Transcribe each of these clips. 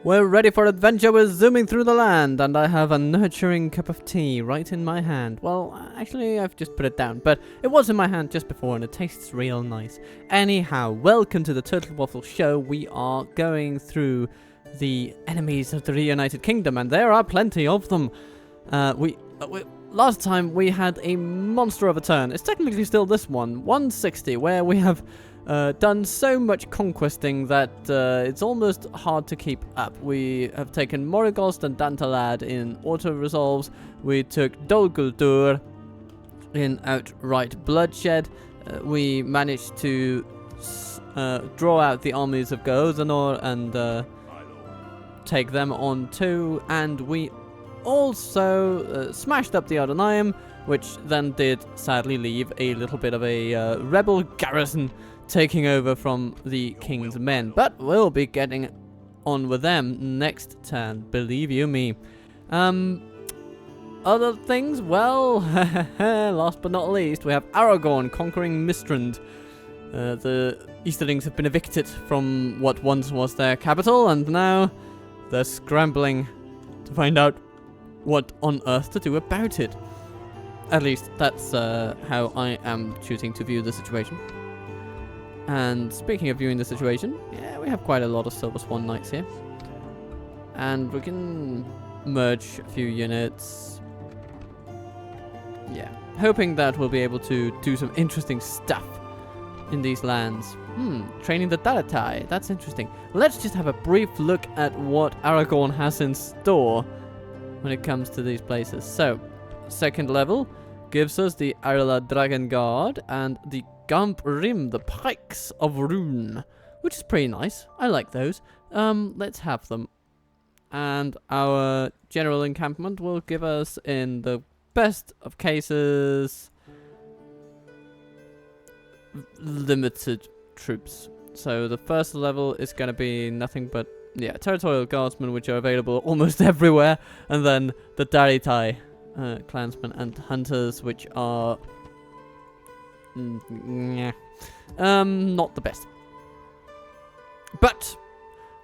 We're ready for adventure. We're zooming through the land, and I have a nurturing cup of tea right in my hand. Well, actually, I've just put it down, but it was in my hand just before, and it tastes real nice. Anyhow, welcome to the Turtle Waffle Show. We are going through the enemies of the Reunited Kingdom, and there are plenty of them. Last time we had a monster of a turn. It's technically still this one, 160, where we have done so much conquesting that it's almost hard to keep up. We have taken Morigost and Dantalad in auto-resolves. We took Dol Guldur in outright bloodshed. We managed to draw out the armies of Gozanor and take them on too. And we also smashed up the Adonayim, which then did sadly leave a little bit of a rebel garrison taking over from the king's men, but we'll be getting on with them next turn, believe you me. Other things, well, last but not least, we have Aragorn conquering Mistven. The Easterlings have been evicted from what once was their capital, and now they're scrambling to find out what on earth to do about it. At least that's how I am choosing to view the situation. And speaking of viewing the situation, yeah, we have quite a lot of Silver Swan Knights here. And we can merge a few units. Yeah, hoping that we'll be able to do some interesting stuff in these lands. Training the Dalatai, that's interesting. Let's just have a brief look at what Aragorn has in store when it comes to these places. So, second level gives us the Arla Dragon Guard and the Gump Rim, the Pikes of Rune, which is pretty nice. I like those. Let's have them. And our general encampment will give us, in the best of cases, limited troops. So the first level is going to be nothing but, yeah, territorial guardsmen, which are available almost everywhere, and then the Daritai clansmen and hunters, which are not the best. But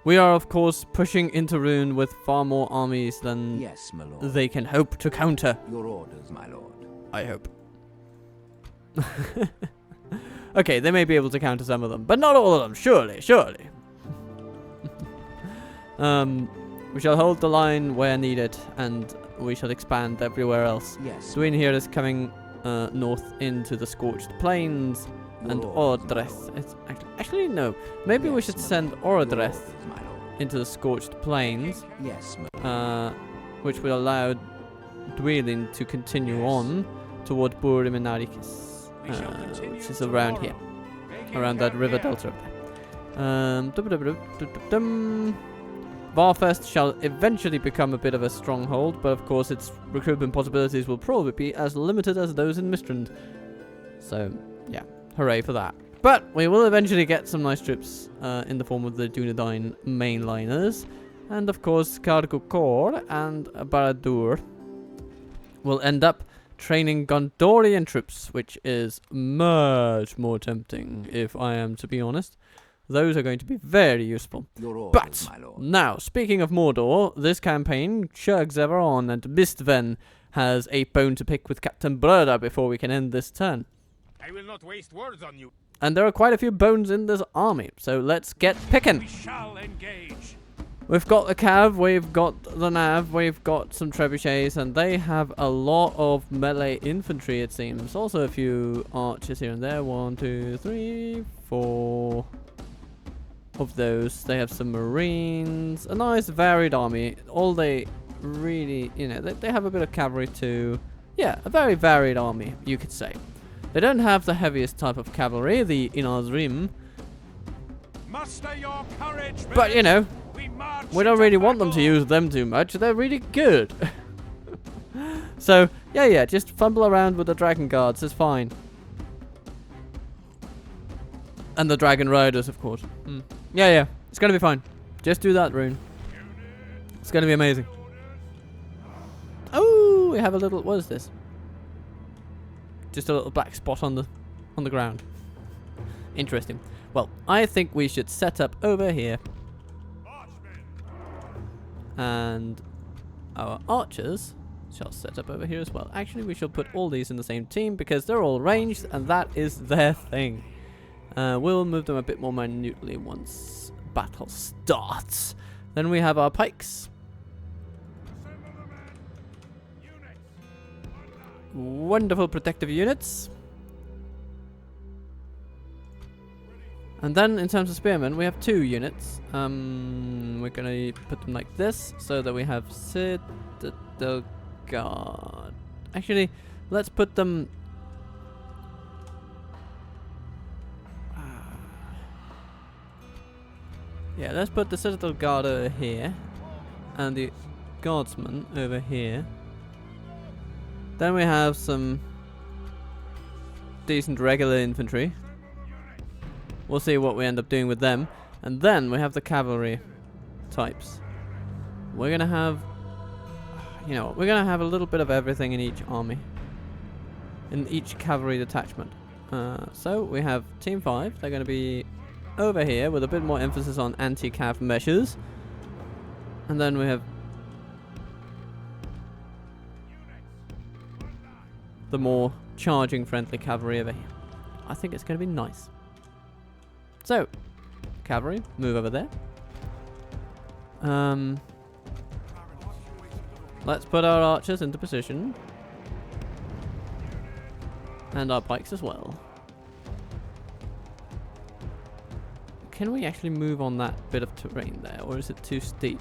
we are, of course, pushing into Rune with far more armies than yes, my lord. They can hope to counter. Your orders, my lord. I hope. Okay, they may be able to counter some of them, but not all of them. Surely. We shall hold the line where needed, and we shall expand everywhere else. Yes. Duin here is coming north into the Scorched Plains, and Ordreth. It's actually no. Maybe we should send Ordreth into the Scorched Plains. Yes. Which will allow Dwelin to continue on toward Burim and Narikis, which is around here, around that river delta up there. Varfest shall eventually become a bit of a stronghold, but of course its recruitment possibilities will probably be as limited as those in Mistven. So, yeah, hooray for that. But we will eventually get some nice troops in the form of the Dunedain mainliners. And of course, Kargukor and Baradur will end up training Gondorian troops, which is much more tempting, if I am to be honest. Those are going to be very useful. But now, speaking of Mordor, this campaign chugs ever on, and Mistven has a bone to pick with Captain Breda before we can end this turn. I will not waste words on you. And there are quite a few bones in this army, so let's get picking. We shall engage. We've got the Cav, we've got the Nav, we've got some trebuchets, and they have a lot of melee infantry, it seems. Also a few archers here and there. 1, 2, 3, 4 of those. They have some marines, a nice varied army. All they really, they have a bit of cavalry too. Yeah, a very varied army, you could say. They don't have the heaviest type of cavalry, the Inazrim. Muster your courage, but we don't really want them to use them too much. They're really good. So yeah, just fumble around with the dragon guards is fine. And the dragon riders, of course. Yeah, it's gonna be fine. Just do that, Rune. It's gonna be amazing. Oh, we have a little. What is this? Just a little black spot on the ground. Interesting. Well, I think we should set up over here. and our archers shall set up over here as well. Actually, we shall put all these in the same team because they're all ranged and that is their thing. We'll move them a bit more minutely once battle starts. Then we have our pikes. Wonderful protective units. And then in terms of spearmen, we have 2 units. We're gonna put them like this so that we have Citadel Guard. Actually, let's put them. Yeah, let's put the Citadel Guard over here, and the Guardsmen over here. Then we have some decent regular infantry. We'll see what we end up doing with them. And then we have the cavalry types. We're gonna have, you know, we're gonna have a little bit of everything in each army. In each cavalry detachment. So we have Team 5. They're gonna be over here with a bit more emphasis on anti-cav measures. And then we have the more charging friendly cavalry over here. I think it's gonna be nice. So, cavalry, move over there. Let's put our archers into position. And our pikes as well. Can we actually move on that bit of terrain there, or is it too steep?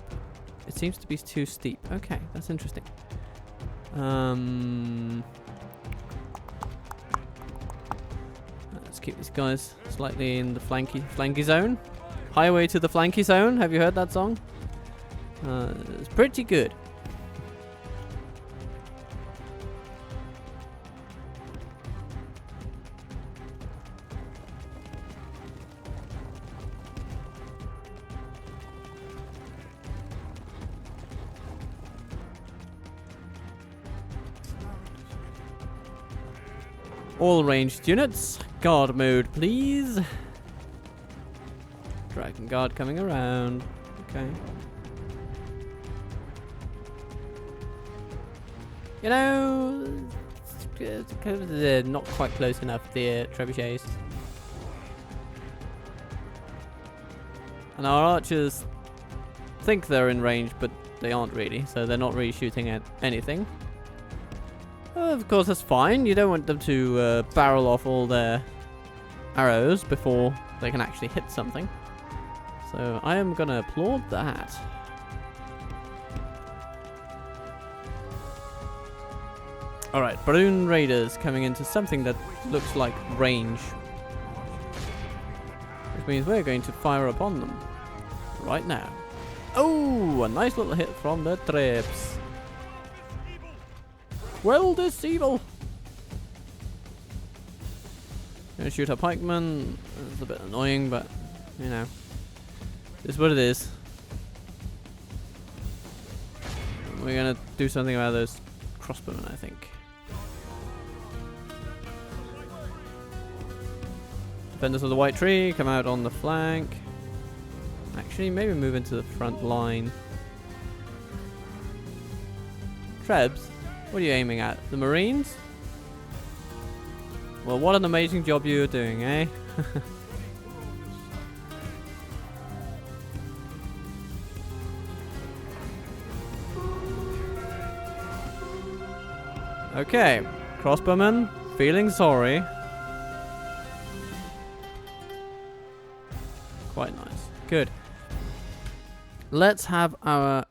It seems to be too steep. Okay, that's interesting. Let's keep these guys slightly in the flanky zone. Highway to the flanky zone. Have you heard that song? It's pretty good. All ranged units. Guard mode, please. Dragon Guard coming around. Okay. You know, it's not quite close enough, the trebuchets. And our archers think they're in range, but they aren't really, so they're not really shooting at anything. Of course, that's fine. You don't want them to barrel off all their arrows before they can actually hit something. So I am gonna applaud that. Alright, Balloon Raiders coming into something that looks like range. Which means we're going to fire upon them right now. Oh, a nice little hit from the traps. Well, this evil. Gonna shoot a pikeman. It's a bit annoying, but you know, it's what it is. We're gonna do something about those crossbowmen, I think. Defenders of the White Tree, come out on the flank. Actually, maybe move into the front line. Trebs, what are you aiming at? The Marines? Well, what an amazing job you're doing, eh? Okay, crossbowmen, feeling sorry. Quite nice. Good. Let's have our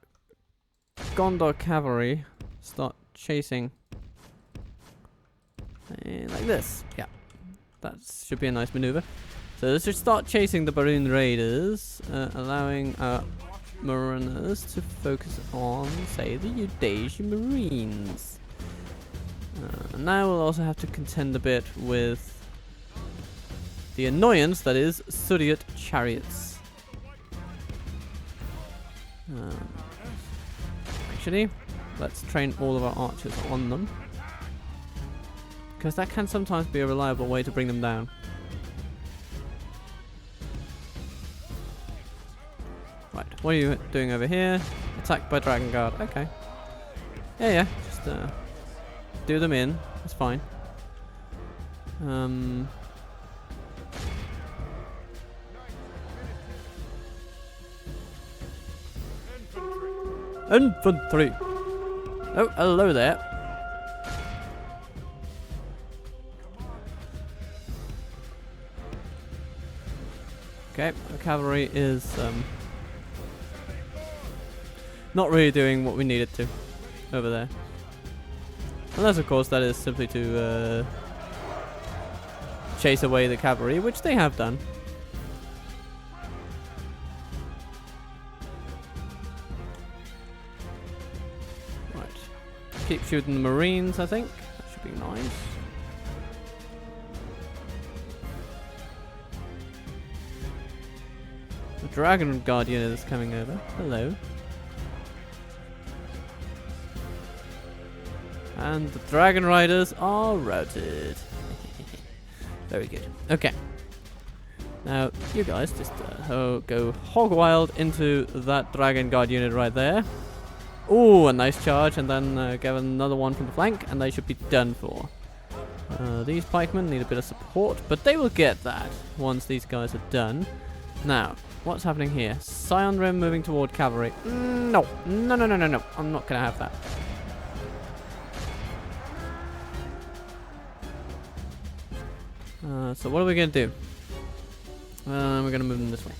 Gondor cavalry start chasing. Like this. Yeah. That should be a nice maneuver. So let's just start chasing the Balloon Raiders, allowing our Mariners to focus on, say, the Eudasian Marines. Now we'll also have to contend a bit with the annoyance that is Suriat chariots. Actually, let's train all of our archers on them, because that can sometimes be a reliable way to bring them down. Right, what are you doing over here? Attacked by Dragon Guard. Okay. Yeah, just do them in. That's fine. Infantry. Oh, hello there. Okay, the cavalry is not really doing what we need it to over there. Unless, of course, that is simply to chase away the cavalry, which they have done. Right. Keep shooting the Marines, I think. That should be nice. The Dragon Guardian is coming over. Hello. And the Dragon Riders are routed. Very good. Okay. Now, you guys just go hog wild into that Dragon Guard unit right there. Ooh, a nice charge, and then get another one from the flank, and they should be done for. These pikemen need a bit of support, but they will get that once these guys are done. Now, what's happening here? Scion Rim moving toward cavalry. No. I'm not going to have that. So what are we going to do? We're going to move them this way.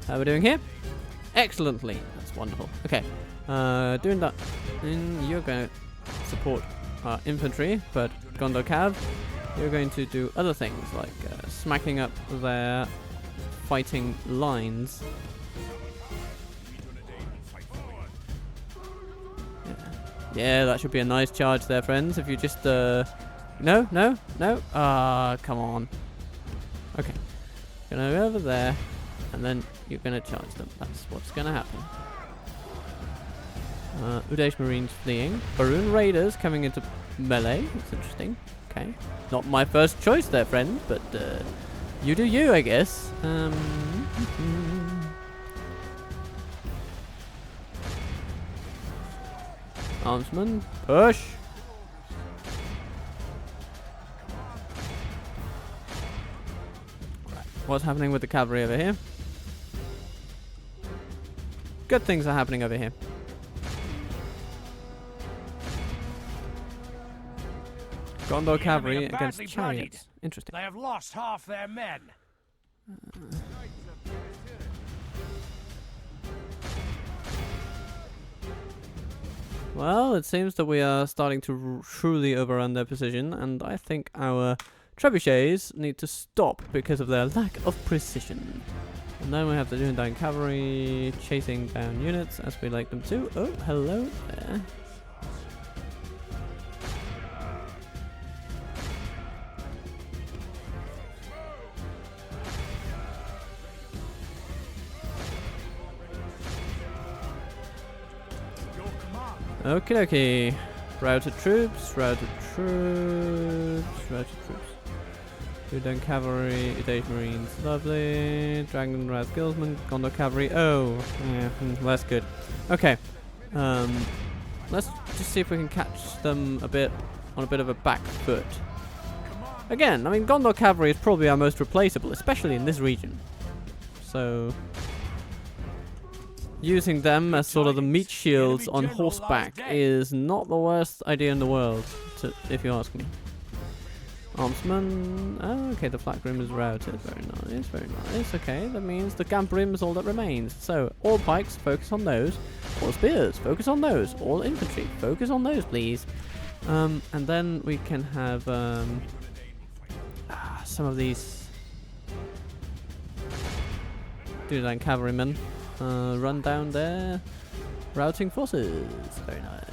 How are we doing here? Excellently. That's wonderful. Okay. Doing that. And you're going to support our infantry, but Gondor Cav, you're going to do other things like smacking up their fighting lines. Yeah, that should be a nice charge there, friends. If you just No. Come on. Okay. Gonna go over there, and then you're gonna charge them. That's what's gonna happen. Udesh Marines fleeing. Baroon Raiders coming into melee. That's interesting. Okay. Not my first choice there, friend, but you do you, I guess. Armsman, push. What's happening with the cavalry over here? Good things are happening over here. Gondor cavalry against chariots. Interesting. They have lost half their men. Well, it seems that we are starting to truly overrun their position, and I think our trebuchets need to stop because of their lack of precision. And then we have the Dunedain cavalry chasing down units as we like them to. Oh, hello there. Okie dokie. Routed troops. Dunedain cavalry, Udesh Marines, lovely. Dragon Wrath Guildsmen, Gondor cavalry. Oh, yeah, that's good. Okay, let's just see if we can catch them a bit on a bit of a back foot. Again, I mean, Gondor cavalry is probably our most replaceable, especially in this region. So, using them as sort of the meat shields on horseback is not the worst idea in the world, if you ask me. Armsman. Oh, okay, the flak rim is routed. Very nice. Okay, that means the gamp rim is all that remains. So, all pikes, focus on those. All spears, focus on those. All infantry, focus on those, please. And then we can have some of these Dunedain cavalrymen run down there, routing forces. Very nice.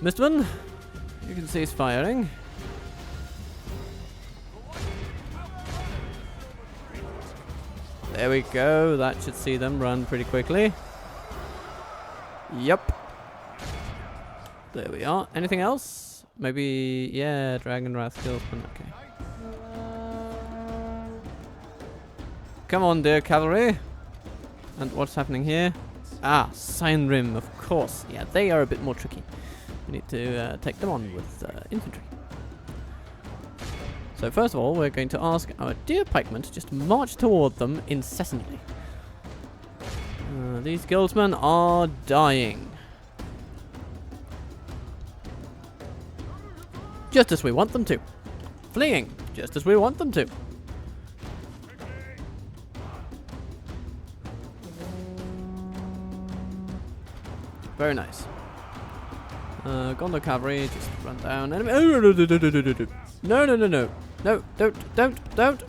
Mistven, you can cease firing. There we go. That should see them run pretty quickly. Yep. There we are. Anything else? Maybe, yeah, Dragon Wrath Guildsmen. Okay. Come on, dear cavalry. And what's happening here? Ah, Sign Rim, of course. Yeah, they are a bit more tricky. We need to take them on with infantry. So first of all, we're going to ask our dear pikemen to just march toward them incessantly. These guildsmen are dying. Just as we want them to. Fleeing, just as we want them to. Very nice. Gondor cavalry, just run down. Enemy. Oh, no, no, no, no. No, don't.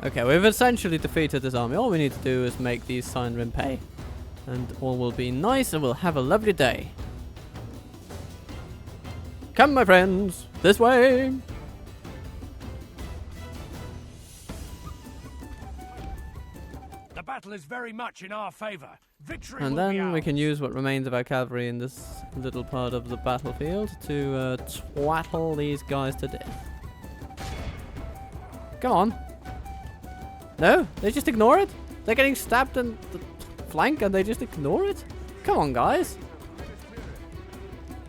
Okay, we've essentially defeated this army. All we need to do is make these Sign Rim pay. And all will be nice and we'll have a lovely day. Come, my friends, this way! The battle is very much in our favor. Victory And will be then we ours. can use what remains of our cavalry in this little part of the battlefield to twaddle these guys to death. Come on. No? They just ignore it? They're getting stabbed in the flank and they just ignore it? Come on, guys.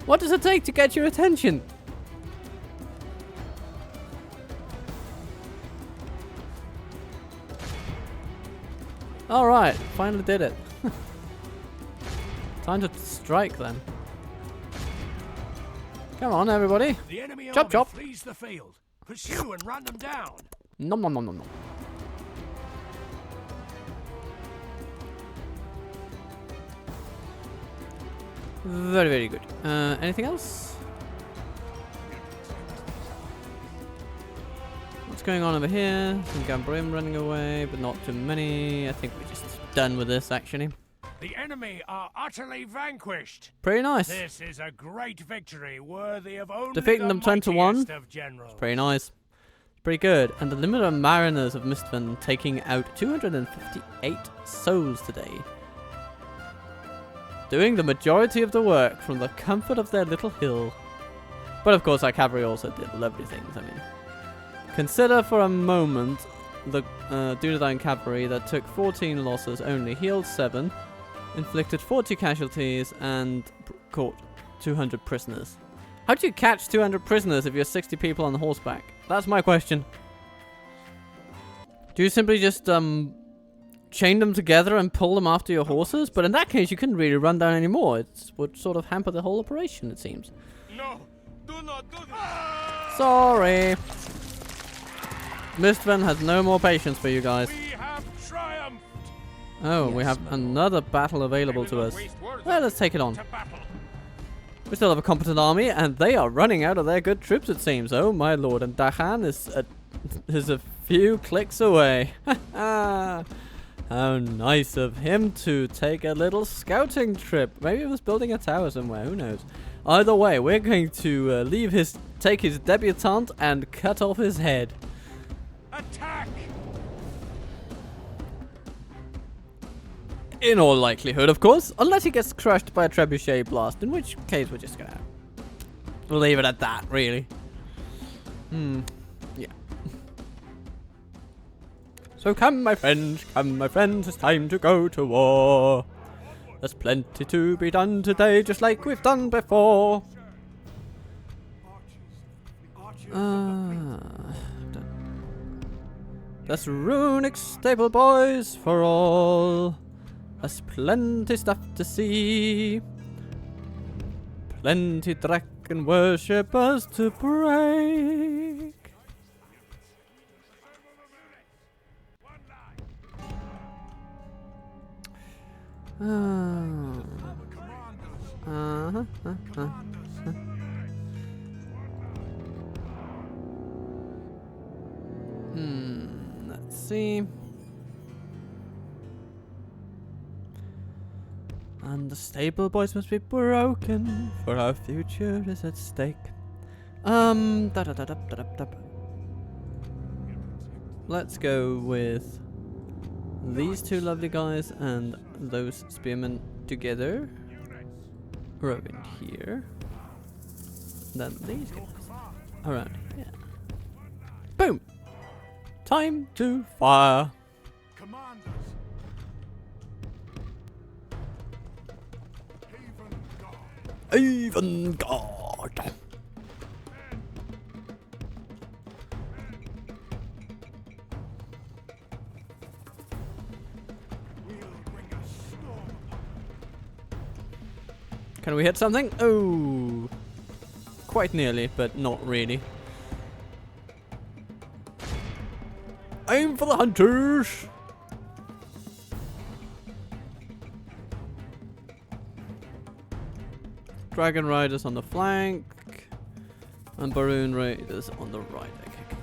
What does it take to get your attention? Alright, finally did it. Time to strike then. Come on, everybody. The enemy Chop, army chop. flees the field. Pursue and run them down. Nom nom nom nom nom. Very, very good. Anything else? What's going on over here? Some Gambrim running away, but not too many. I think we're just done with this, actually. The enemy are utterly vanquished. Pretty nice. This is a great victory, worthy of only Defeating the them 10 to 1. mightiest of generals. Pretty nice. Pretty good. And the limit of mariners of Mistven taking out 258 souls today. Doing the majority of the work from the comfort of their little hill. But of course our cavalry also did lovely things. I mean, consider for a moment the Dunedain cavalry that took 14 losses only, healed 7, inflicted 40 casualties, and caught 200 prisoners. How do you catch 200 prisoners if you're 60 people on horseback? That's my question. Do you simply just chain them together and pull them after your horses? But in that case, you couldn't really run down anymore. It would sort of hamper the whole operation, it seems. No, do not do this. Sorry. Mistven has no more patience for you guys. We have triumphed. Oh, we have another battle available to us. Well, let's take it on. To battle. We still have a competent army, and they are running out of their good troops, it seems. Oh, my lord. And Dahan is a few clicks away. How nice of him to take a little scouting trip. Maybe he was building a tower somewhere. Who knows? Either way, we're going to take his debutante and cut off his head. Attack! In all likelihood, of course. Unless he gets crushed by a trebuchet blast. In which case, we're just gonna leave it at that, really. Yeah. So come, my friends, it's time to go to war. There's plenty to be done today, just like we've done before. There's runic stable boys for all. There's plenty stuff to see. Plenty dragon worshippers to break. Let's see. And the stable boys must be broken, for our future is at stake. Let's go with these two lovely guys and those spearmen together. row in here. Then these guys around here. Boom! Time to fire! Commanders, Even God! Can we hit something? Oh! Quite nearly, but not really. Aim for the hunters! Dragon Riders on the flank. And Baroon Raiders on the right. Okay.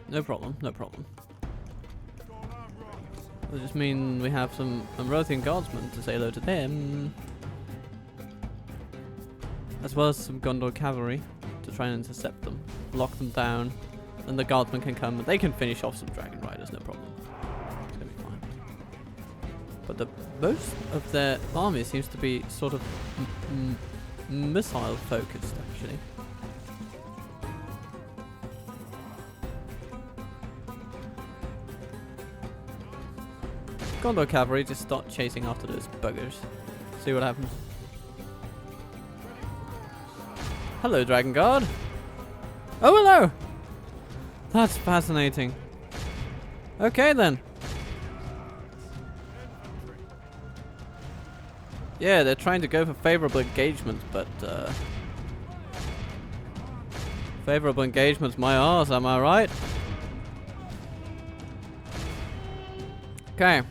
No problem, no problem. Does this mean we have some Amrothian Guardsmen to say hello to them? As well as some Gondor cavalry to try and intercept them, lock them down, and the guardsmen can come and they can finish off some dragon riders, no problem. It's gonna be fine. But most of their army seems to be sort of missile focused, actually. Gondor cavalry just start chasing after those buggers. See what happens. Hello, Dragon Guard. Oh, hello. That's fascinating. Okay, then. Yeah, they're trying to go for favorable engagement, but favorable engagement's my arse, am I right? Okay.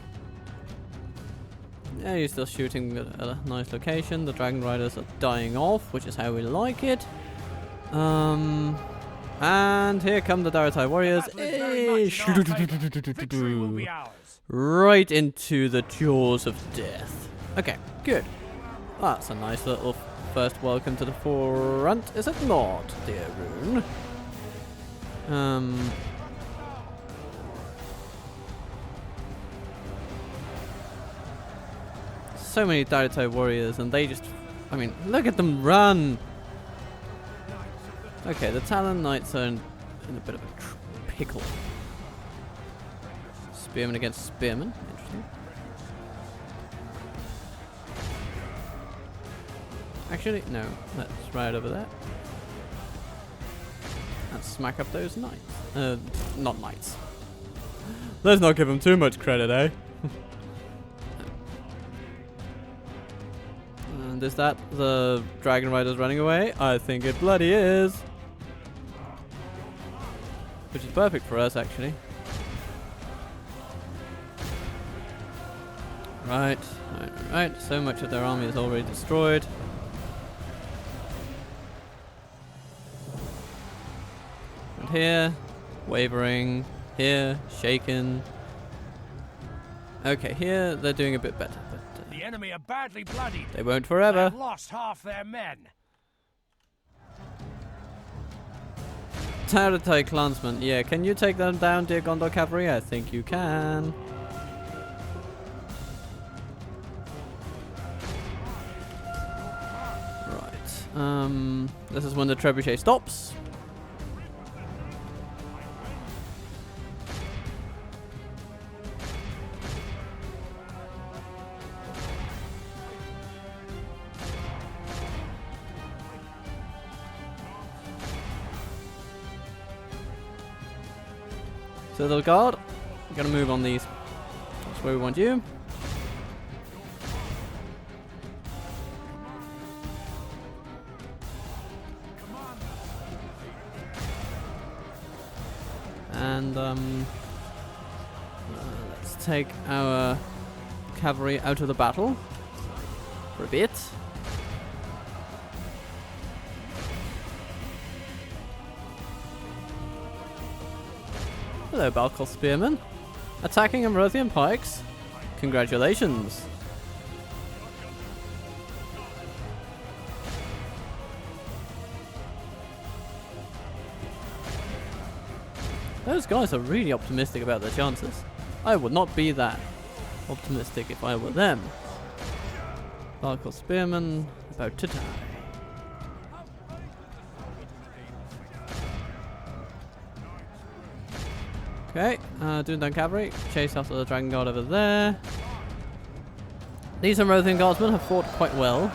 Yeah, you're still shooting at a nice location. The Dragon Riders are dying off, which is how we like it. And here come the Daratai warriors. Right into the jaws of death. Okay, good. That's a nice little first welcome to the front, is it not, dear Rune? So many Daratai warriors, and they just, I mean, look at them run! Okay, the Talon Knights are in a bit of a pickle. Spearmen against spearmen, interesting. Actually, no, let's ride over there. And smack up those knights. Not knights. Let's not give them too much credit, eh? And is that the Dragon Riders running away? I think it bloody is. Which is perfect for us, actually. Right. So much of their army is already destroyed. And here, wavering. Here, shaken. Okay, here they're doing a bit better. But, the enemy are badly bloodied. They won't forever. They've lost half their men. Daratai clansmen. Yeah, can you take them down, dear Gondor cavalry? I think you can. Right. This is when the trebuchet stops. So the guard, we're gonna move on these. That's where we want you. And let's take our cavalry out of the battle for a bit. Hello, Balkal Spearmen. Attacking Amrothian pikes. Congratulations. Those guys are really optimistic about their chances. I would not be that optimistic if I were them. Balkal Spearmen. About to die. Okay, Dundan Cavalry, chase after the Dragon Guard over there. These Amrothian Guardsmen have fought quite well.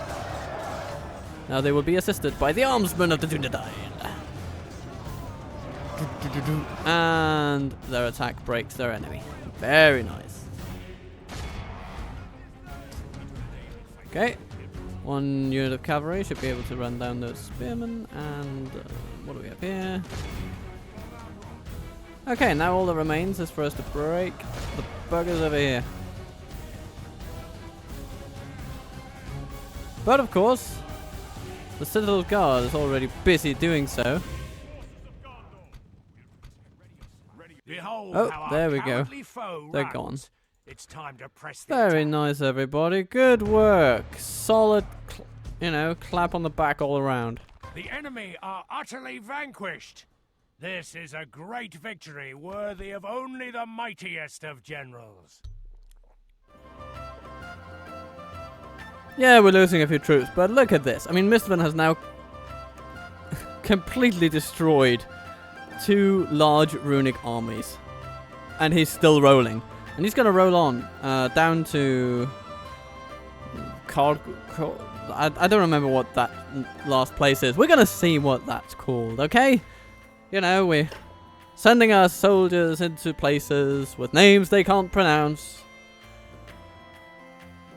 Now they will be assisted by the Armsmen of the Dundan. And their attack breaks their enemy. Very nice. Okay, one unit of cavalry should be able to run down those spearmen. And what do we have here? Okay, now all that remains is for us to break the buggers over here. But of course, the Citadel Guard is already busy doing so. Oh, there we go. They're gone. It's time to press the Very attack. nice, everybody. Good work. Solid, clap on the back all around. The enemy are utterly vanquished. This is a great victory worthy of only the mightiest of generals. Yeah, we're losing a few troops, but look at this. I mean, Mistven has now completely destroyed 2 large runic armies. And he's still rolling. And he's going to roll on down to... I don't remember what that last place is. We're going to see what that's called, okay? You know, we're sending our soldiers into places with names they can't pronounce.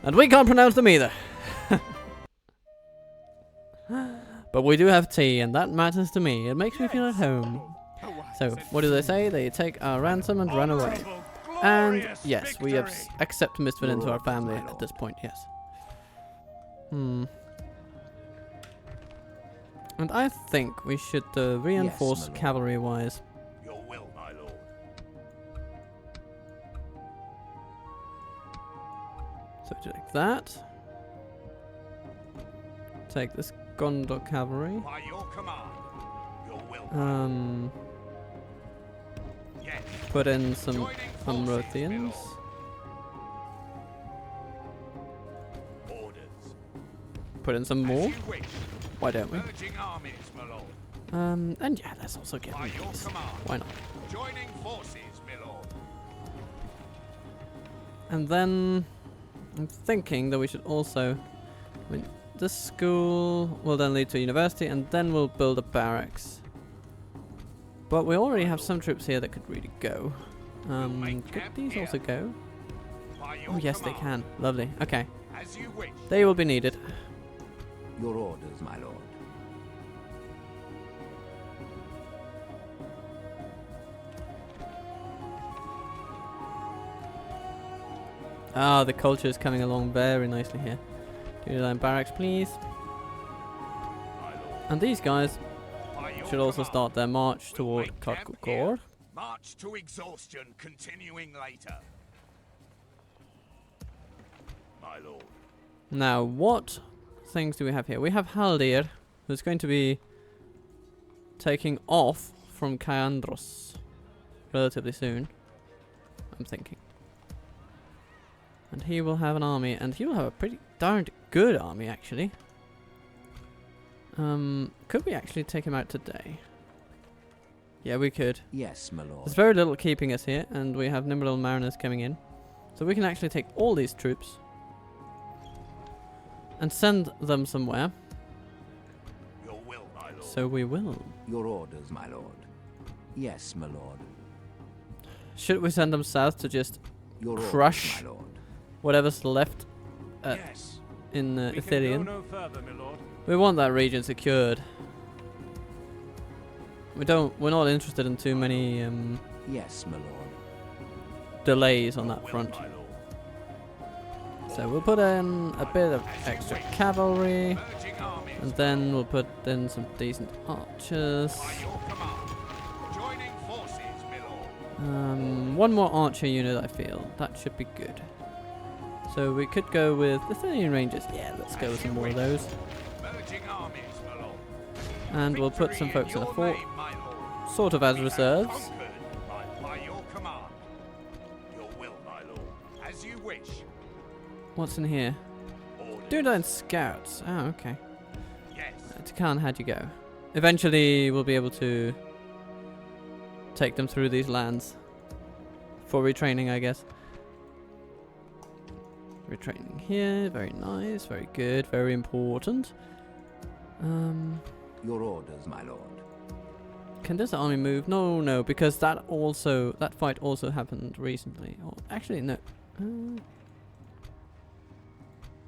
And we can't pronounce them either. But we do have tea, and that matters to me. It makes me feel at home. So, what do they say? They take our ransom and run away. And, yes, we accept Mistven into our family at this point, yes. And I think we should reinforce cavalry-wise. Your will, my lord. So take that. Take this Gondor cavalry. By your command. Your will. Yes. Put in some Amrothians. Orders. Put in some more. Why don't we? Armies, my lord. And yeah, let's also get By these. your command. Why not? Joining forces, my lord. And then I'm thinking that we should also, this school will then lead to a university, and then we'll build a barracks. But we already have some troops here that could really go. Could these also go? Oh yes, they can. Lovely. Okay. As you wish. They will be needed. Your orders, my lord. Ah, the culture is coming along very nicely here. Do barracks, please. And these guys should also start their march toward Khadgul. March to exhaustion, continuing later. My lord. Now, what things do we have here? We have Haldir, who's going to be taking off from Kayandros relatively soon, I'm thinking. And he will have an army, and he will have a pretty darned good army, actually. Could we actually take him out today? Yeah, we could. Yes, my lord. There's very little keeping us here, and we have nimble little mariners coming in. So we can actually take all these troops and send them somewhere. Your will, my lord. So we will. Your orders, my lord. Yes, my lord. Should we send them south to just Your crush orders, my lord. whatever's left Yes. in We can go Ithilien? no further, my lord. We want that region secured. We're not interested in too many Yes, my lord. delays on that front. My lord. So we'll put in a bit of extra cavalry, Merging armies. and then we'll put in some decent archers. By your command. Joining forces, my lord. One more archer unit, I feel. That should be good. So we could go with the Ithilien Rangers. Yeah, let's go with some more of those. Merging armies, my lord. And we'll put some Victory folks in a your fort, name, my lord. sort of as We have reserves. conquered by your command. Your will, my lord. As you wish. What's in here? Orders. Do that in scouts. Oh, okay. Yes. Takan, how'd you go? Eventually, we'll be able to take them through these lands for retraining, I guess. Retraining here, very nice, very good, very important. Your orders, my lord. Can this army move? No, no, because that fight also happened recently. Oh, actually, no.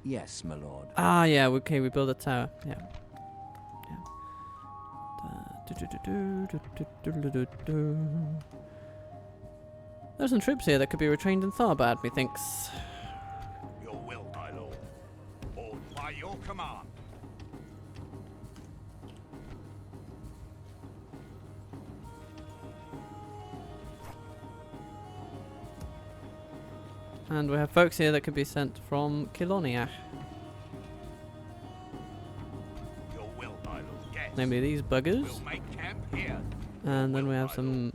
Yes, my lord. Ah, yeah, okay, we build a tower. Yeah. There's some troops here that could be retrained in Tharbad, methinks. Your will, my lord. All by your command. And we have folks here that could be sent from Kilonia. Your will, my lord. Yes. Namely these buggers. We'll make camp here. And then we have some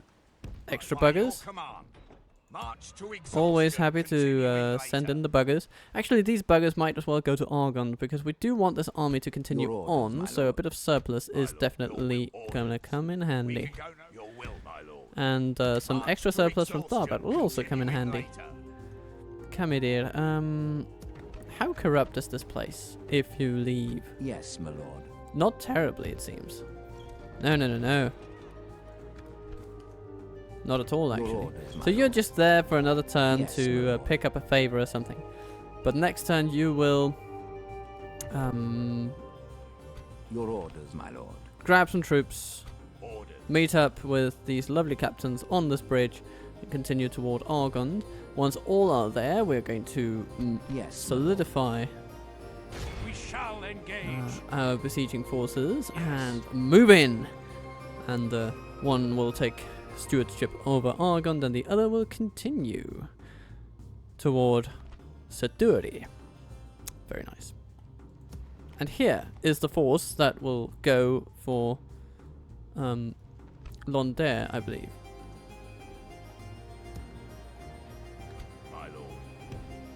extra By your buggers. command. March to Always exhaustion, happy to continuing send later. in the buggers. Actually, these buggers might as well go to Argon because we do want this army to continue Your orders, my on. So a lord. bit of surplus is lord, definitely your will, going to come in We handy. can go no- Your will, my lord. And some March extra to surplus from exhaustion, Tharbad will also come in continuing handy. later. Come here, dear. How corrupt is this place if you leave? Yes, my lord. Not terribly, it seems. No, no, no, no. Not at all, Your actually. orders, my So you're lord. just there for another turn Yes, to my lord. pick up a favor or something. But next turn you will Your orders, my lord. grab some troops, Ordered. meet up with these lovely captains on this bridge, and continue toward Argond. Once all are there, we're going to Yes, my lord. solidify We shall engage. our besieging forces and move in. And one will take stewardship over Argond, and the other will continue toward Seduri. Very nice. And here is the force that will go for Londare, I believe. My lord.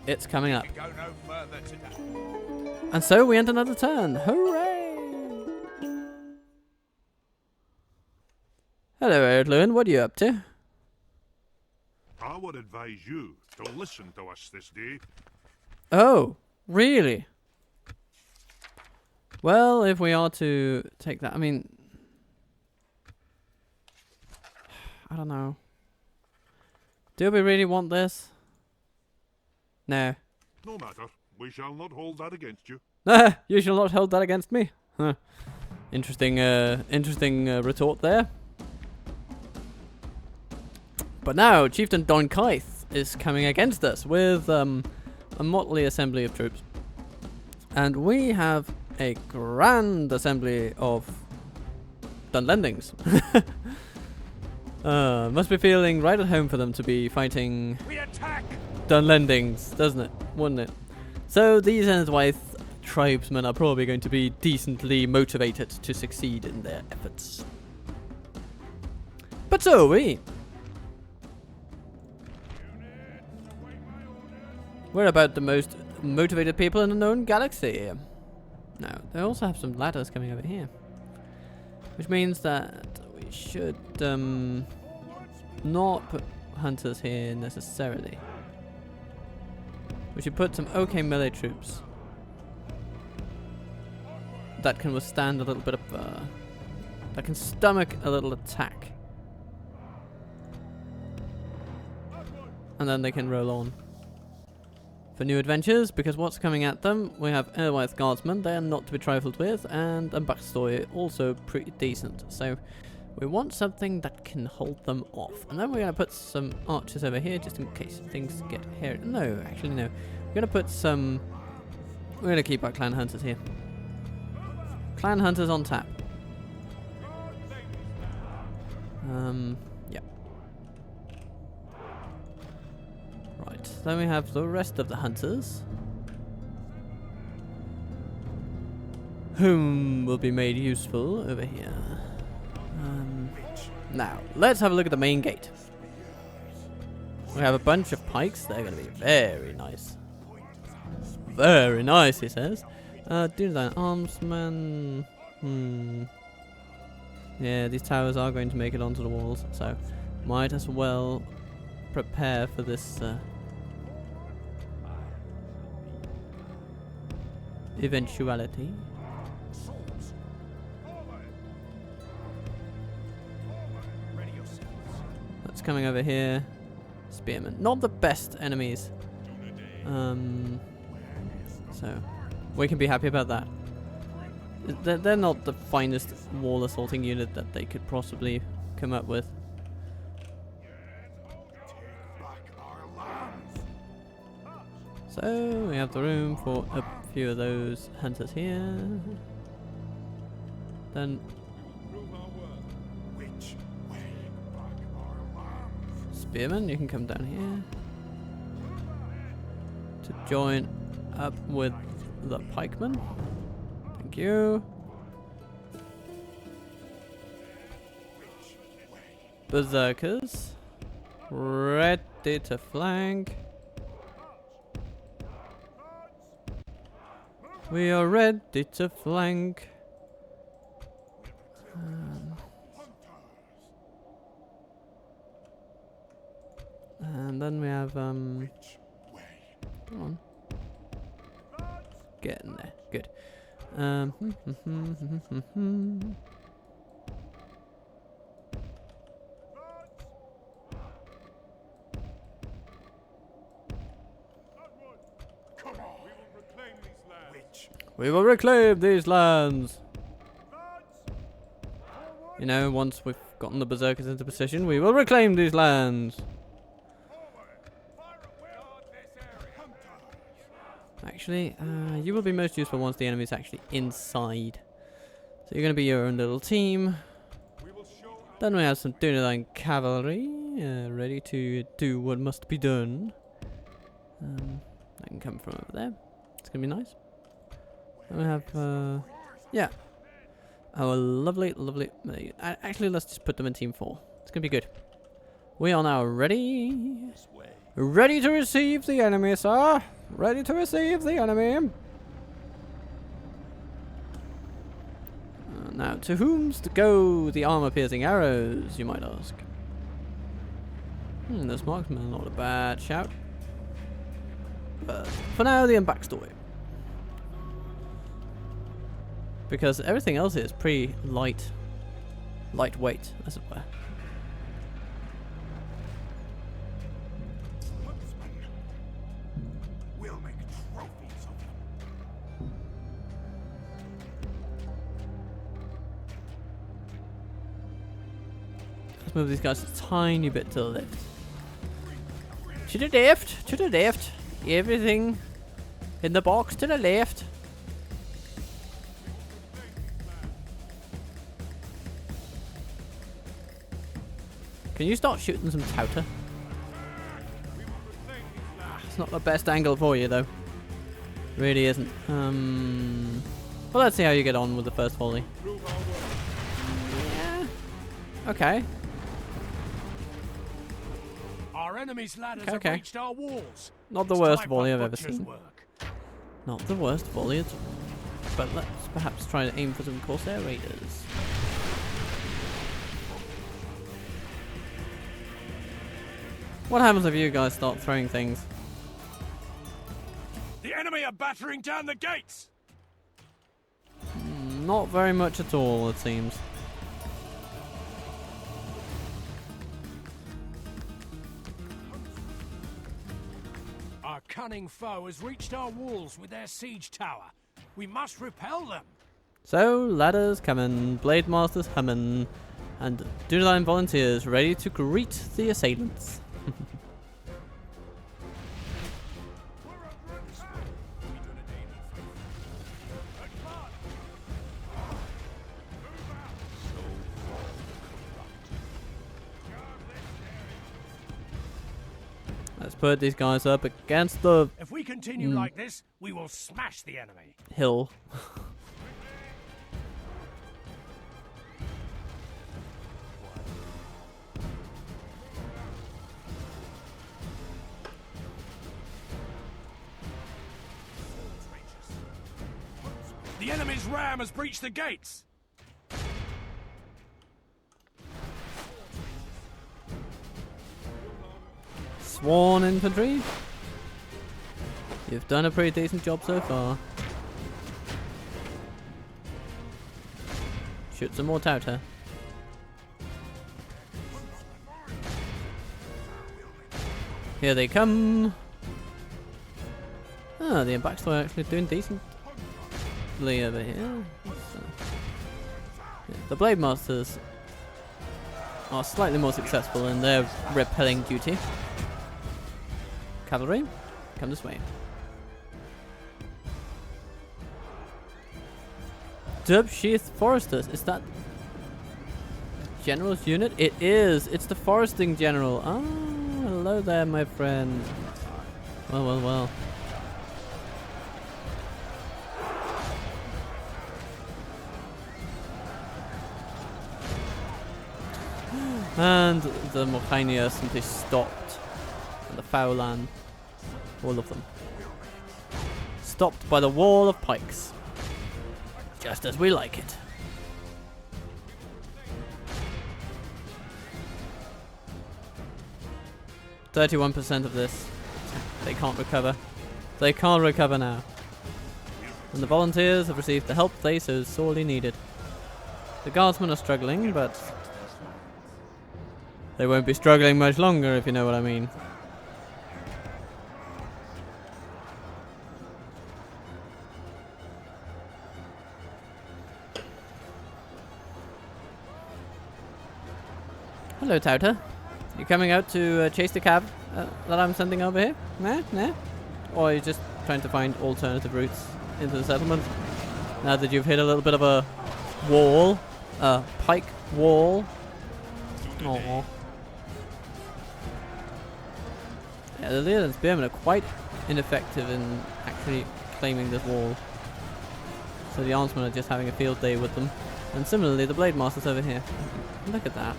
It's coming up. We can go no further today. And so we end another turn. Hooray! Hello, Adrian. What are you up to? I would advise you to listen to us this day. Oh, really? Well, if we are to take that, I mean, I don't know. Do we really want this? No. No matter, we shall not hold that against you. You shall not hold that against me. Huh. Interesting retort there. But now, Chieftan Don Kaith is coming against us with a motley assembly of troops. And we have a grand assembly of Dunlendings. Must be feeling right at home for them to be fighting We attack. Dunlendings, doesn't it? Wouldn't it? So these Endwaith tribesmen are probably going to be decently motivated to succeed in their efforts. But so are we. We're about the most motivated people in the known galaxy. Now, they also have some ladders coming over here. Which means that we should not put hunters here necessarily. We should put some okay melee troops that can withstand a little bit of that can stomach a little attack. And then they can roll on for new adventures, because what's coming at them? We have Erwith Guardsmen, they are not to be trifled with, and a backstory also pretty decent. So we want something that can hold them off. And then we're going to put some archers over here just in case things get hairy. No, actually no. We're going to put some... We're going to keep our clan hunters here. Clan hunters on tap. Yeah. Right, then we have the rest of the hunters, whom will be made useful over here. Now, let's have a look at the main gate. We have a bunch of pikes, they're going to be very nice. Very nice, he says. Do that. Armsman. Yeah, these towers are going to make it onto the walls, so might as well prepare for this eventuality. That's coming over here. Spearmen. Not the best enemies. So we can be happy about that. They're not the finest wall assaulting unit that they could possibly come up with. So we have the room for a few of those hunters here. Then Spearman, you can come down here to join up with the pikemen. Thank you. Berserkers, ready to flank. We are ready to flank. And then we have come on. Get in there. Good. We will reclaim these lands. You know, once we've gotten the berserkers into position, we will reclaim these lands. Actually, you will be most useful once the enemy is actually inside. So you're going to be your own little team. Then we have some Dunedain cavalry, ready to do what must be done. I can come from over there. It's going to be nice. Then we have, yeah, our lovely. Actually, let's just put them in team 4. It's going to be good. We are now ready. Ready to receive the enemy, sir. Ready to receive the enemy. Now, to whom's to go the armor-piercing arrows, you might ask? This marksman, not a bad shout. But for now, the backstory. Because everything else is pretty lightweight, as it were. Let's move these guys a tiny bit to the left. To the left, to the left. Everything in the box to the left. Can you start shooting some touter? It's not the best angle for you though. Really isn't. Well, let's see how you get on with the first volley. Yeah. Okay. Our enemy's ladders have reached our walls. Not the worst volley I've ever seen. Not the worst volley at all. But let's perhaps try to aim for some Corsair Raiders. What happens if you guys start throwing things? The enemy are battering down the gates. Not very much at all, it seems. Our cunning foe has reached our walls with their siege tower. We must repel them. So, ladders coming, blade masters humming, and Dunedain volunteers ready to greet the assailants. Let's put these guys up against the If we continue like this, we will smash the enemy. hill. enemy's ram has breached the gates. Sworn infantry. You've done a pretty decent job so far. Shoot some more Tauta. Here they come. Ah, the Imbaxto are actually doing decently over here. Yeah, the Blade Masters are slightly more successful in their repelling duty. Cavalry, come this way. Dubsheath Foresters, is that General's unit? It is! It's the Foresting General. Ah, hello there, my friend. Well, well, well. And the Morhania simply stopped. And the Fowlan. All of them. Stopped by the wall of pikes. Just as we like it. %31% of this. They can't recover. They can't recover now. And the volunteers have received the help they so sorely needed. The guardsmen are struggling, but they won't be struggling much longer, if you know what I mean. Hello, Tauta. You coming out to chase the cab that I'm sending over here? Nah, nah. Or are you just trying to find alternative routes into the settlement? Now that you've hit a little bit of a wall, pike wall. Aww. Yeah, the Lear and Spearmen are quite ineffective in actually claiming this wall. So the Armsmen are just having a field day with them. And similarly, the Blade Masters over here. Look at that.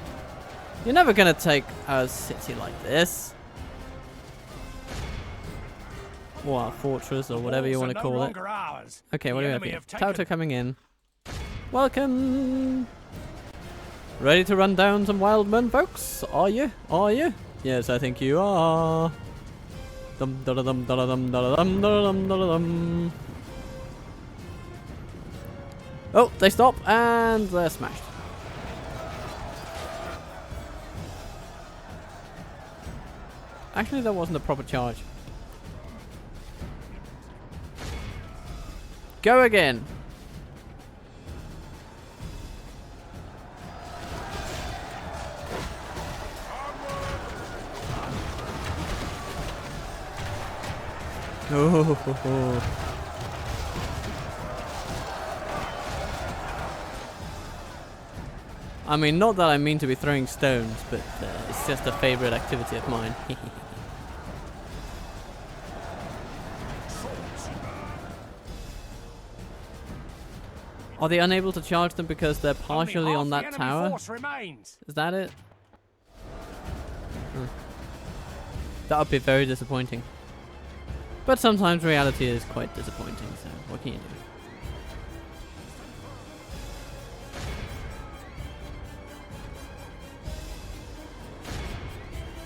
You're never gonna take our city like this. Or our fortress, or whatever you want to call it. Okay, what do we have here? Tauta coming in. Welcome! Ready to run down some wild men, folks? Are you? Are you? Yes, I think you are. Dum da dum da dum da dum da dum da dum. Oh, they stop and they're smashed. Actually, that wasn't a proper charge. Go again. Oh. I mean, not that I mean to be throwing stones, but it's just a favorite activity of mine. Are they unable to charge them because they're partially on that tower? Is that it? That would be very disappointing. But sometimes reality is quite disappointing, so what can you do?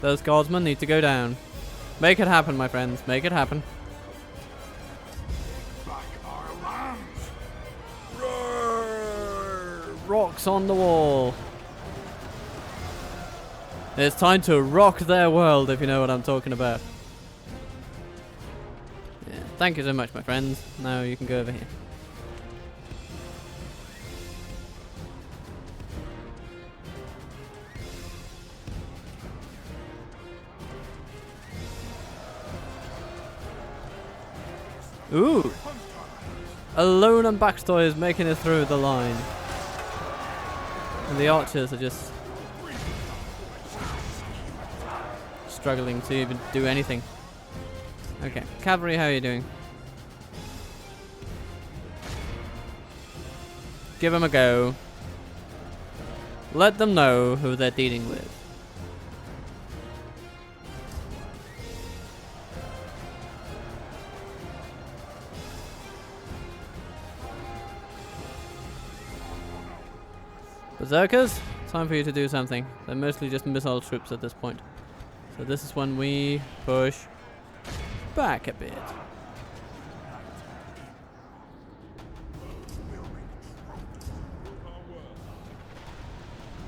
Those guardsmen need to go down. Make it happen, my friends. Make it happen. Rocks on the wall. It's time to rock their world, if you know what I'm talking about. Yeah, thank you so much, my friends. Now you can go over here. Ooh! A lone and Baxter is making it through the line. And the archers are just struggling to even do anything. Okay, cavalry, how are you doing? Give them a go. Let them know who they're dealing with. Berserkers, time for you to do something. They're mostly just missile troops at this point. So this is when we push back a bit.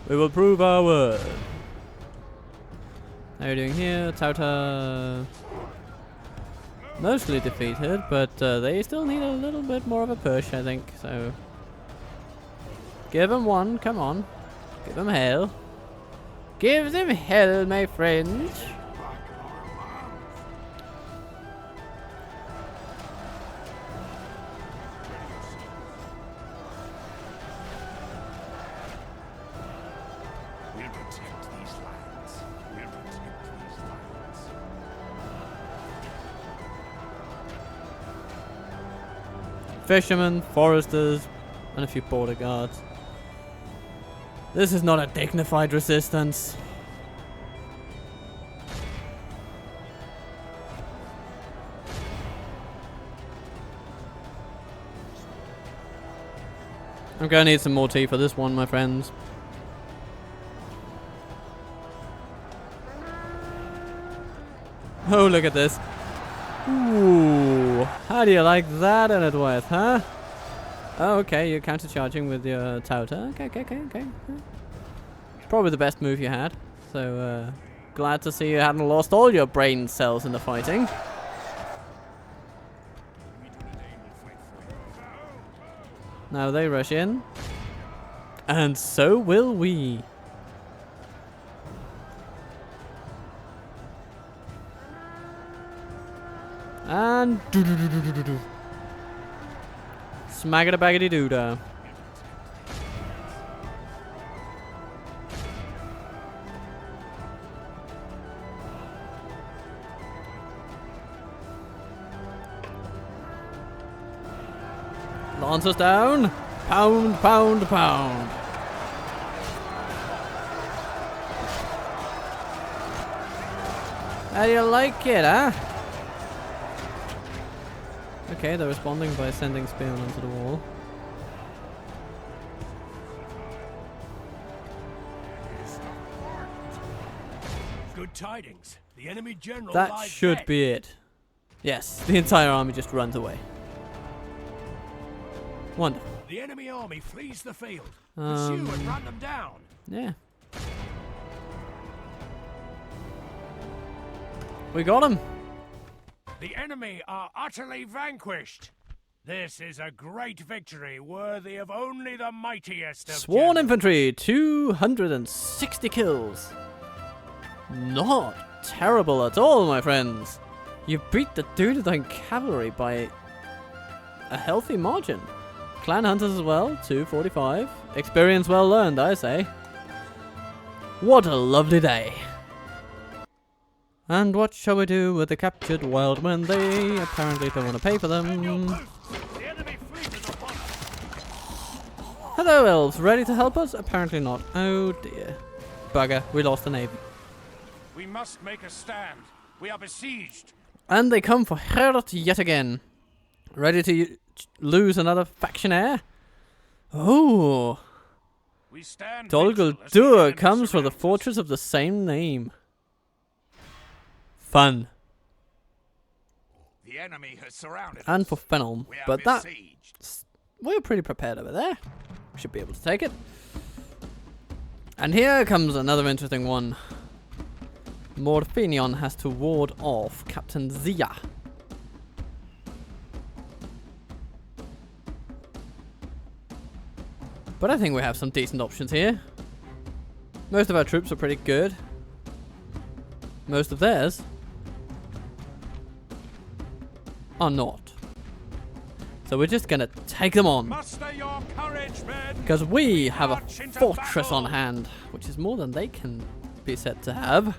We will prove our word. How are you doing here? Tauta mostly defeated, but they still need a little bit more of a push, I think. So give them one, come on. Give them hell. Give them hell, my friends. Fishermen, foresters, and a few border guards. This is not a dignified resistance. I'm gonna need some more tea for this one, my friends. Oh, look at this. Ooh, how do you like that, Edward, huh? Oh, okay, you're counter-charging with your Tauta. Okay. Probably the best move you had. So, glad to see you hadn't lost all your brain cells in the fighting. Now they rush in. And so will we. And smack it a baggity doodah. Lancers down. Pound, pound, pound. How do you like it, huh? Okay, they're responding by sending spearmen onto the wall. Good tidings. The enemy general That lies should dead. be it. Yes, the entire army just runs away. Wonderful. The enemy army flees the field. Pursue and run them down. Yeah. We got him. The enemy are utterly vanquished. This is a great victory worthy of only the mightiest of Sworn generals. infantry, 260 kills. Not terrible at all, my friends. You beat the Dunedain cavalry by a healthy margin. Clan hunters as well, 245. Experience well learned, I say. What a lovely day. And what shall we do with the captured wild men? They apparently don't want to pay for them. The enemy fleet is upon us. Hello, elves. Ready to help us? Apparently not. Oh dear. Bugger. We lost the navy. We must make a stand. We are besieged. And they come for Herod yet again. Ready to lose another factionaire? Oh. We stand Dol vigilant as Guldur the enemy comes for the surrounds us. fortress of the same name. Fun. The enemy has surrounded And us. for Fennel. We are But that... besieged. We're pretty prepared over there. We should be able to take it. And here comes another interesting one. Morphinion has to ward off Captain Zia. But I think we have some decent options here. Most of our troops are pretty good. Most of theirs are not. So we're just gonna take them on. Muster your courage, men. Because we have a March into fortress battle. on hand, which is more than they can be said to have.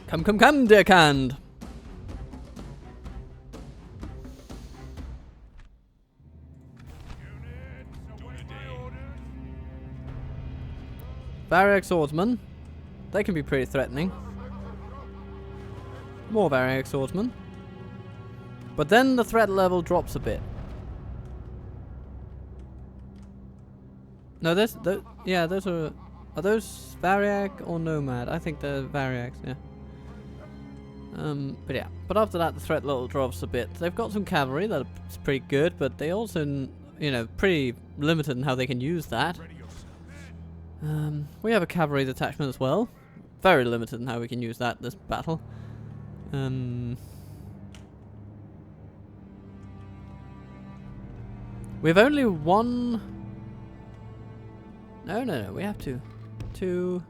Come, dear Cand. Variac swordsmen. They can be pretty threatening. More Variac swordsmen. But then the threat level drops a bit. No, yeah, those are those Variac or Nomad? I think they're Variacs, yeah. But after that the threat level drops a bit. They've got some cavalry that's pretty good, but they also, you know, pretty limited in how they can use that. We have a cavalry detachment as well. Very limited in how we can use that this battle. We've only one. No, we have two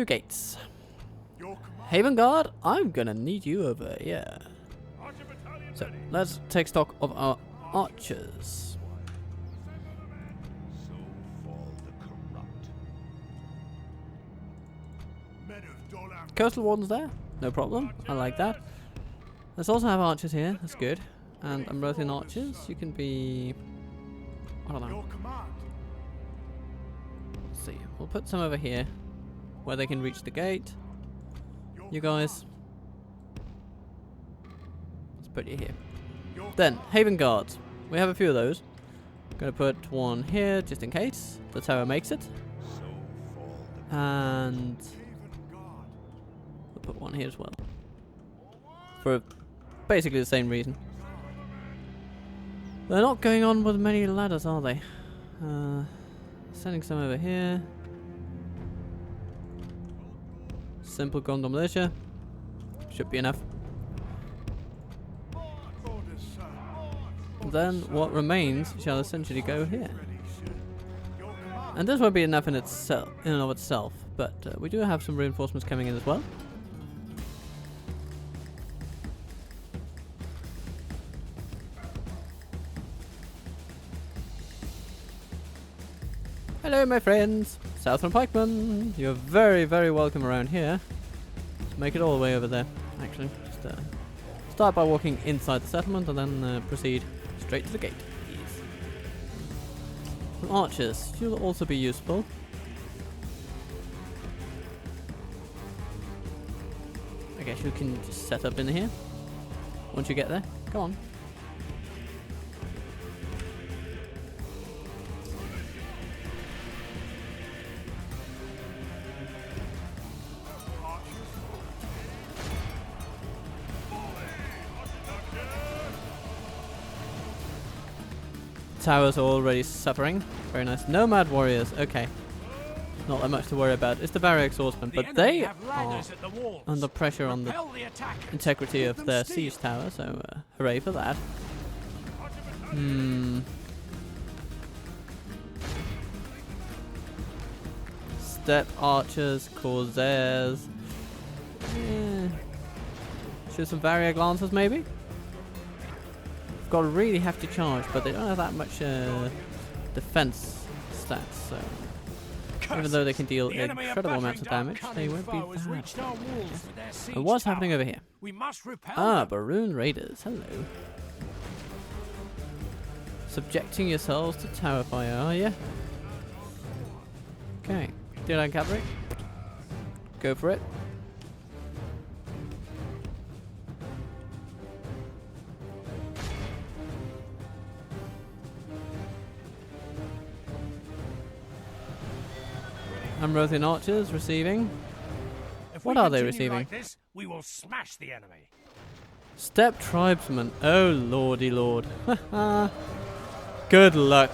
gates. Haven Guard, I'm gonna need you over here. So let's take stock of our archers. Coastal Wardens there, no problem. I like that. Let's also have archers here. That's good. And Ambrosian archers, you can be. I don't know. Let's see. We'll put some over here, where they can reach the gate. You guys. Let's put you here. Then, Haven Guards. We have a few of those. Gonna put one here just in case the tower makes it. And we'll put one here as well. For basically the same reason. They're not going on with many ladders, are they? Sending some over here. Simple Gondor militia. Should be enough. Then what remains shall essentially go here. And this won't be enough in itself, in and of itself, but we do have some reinforcements coming in as well. Hello my friends, Southern Pikemen. You're very, very welcome around here. Let's make it all the way over there, actually. Just start by walking inside the settlement and then proceed straight to the gate. Yes. Some archers, you'll also be useful. I guess you can just set up in here once you get there. Go on. Towers are already suffering. Very nice. Nomad warriors. Okay. Not that much to worry about. It's the Barrack swordsmen, but they are under pressure on the integrity of their siege tower, so hooray for that. Step archers, corsairs. Shoot some Variac lancers maybe? Got a really hefty charge, but they don't have that much defense stats, so even though they can deal incredible amounts of damage, they won't be that. And what's happening over here? Baroon Raiders, hello. Subjecting yourselves to tower fire, are you? Okay, deal on cavalry. Go for it. Ambrosian archers receiving. What are they receiving? Like this, we will smash the enemy. Step tribesmen. Oh lordy lord. Good luck.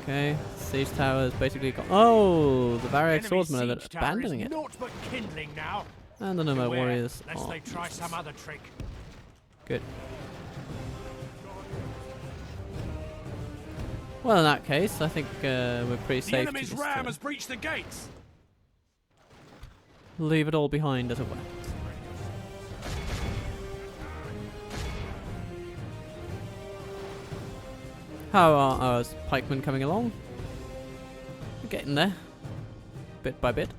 Okay, siege tower is basically gone. Oh, the Variac swordsmen are abandoning it. But kindling now. And the Nomad warriors. Lest they try some other trick. Good. Well, in that case, I think we're pretty safe. The enemy's ram has breached the gates. Leave it all behind, as it were. How are our pikemen coming along? We're getting there, bit by bit.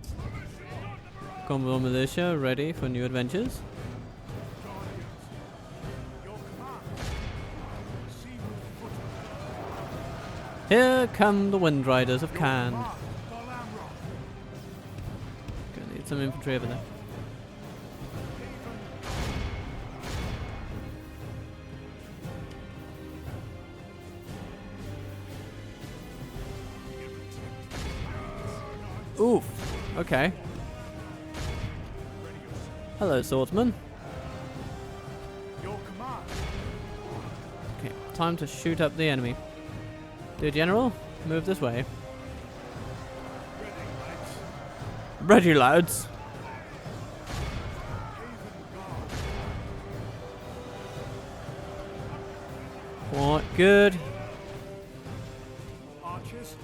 Gondor militia ready for new adventures. Here come the Wind Riders of Khand. Gonna need some infantry over there. Oof. Okay. Hello, swordsman. Your command. Okay, time to shoot up the enemy. Dear General, move this way. Ready, lads. Quite good. Archers.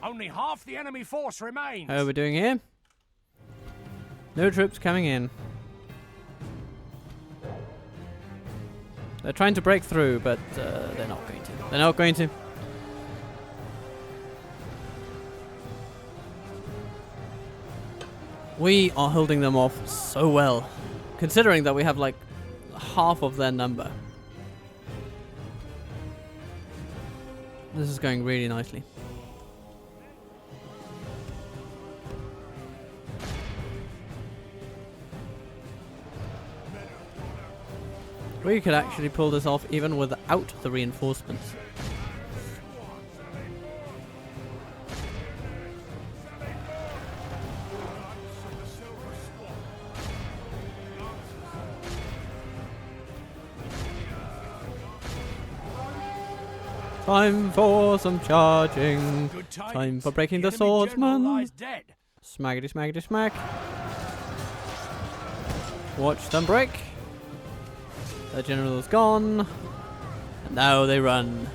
Only half the enemy force remains. How are we doing here? No troops coming in. They're trying to break through, but they're not going to. They're not going to. We are holding them off so well, considering that we have like half of their number. This is going really nicely. We could actually pull this off even without the reinforcements. Time for some charging. Time for breaking the swordsman. Smackety smackety smack. Watch them break. The general is gone. And now they run.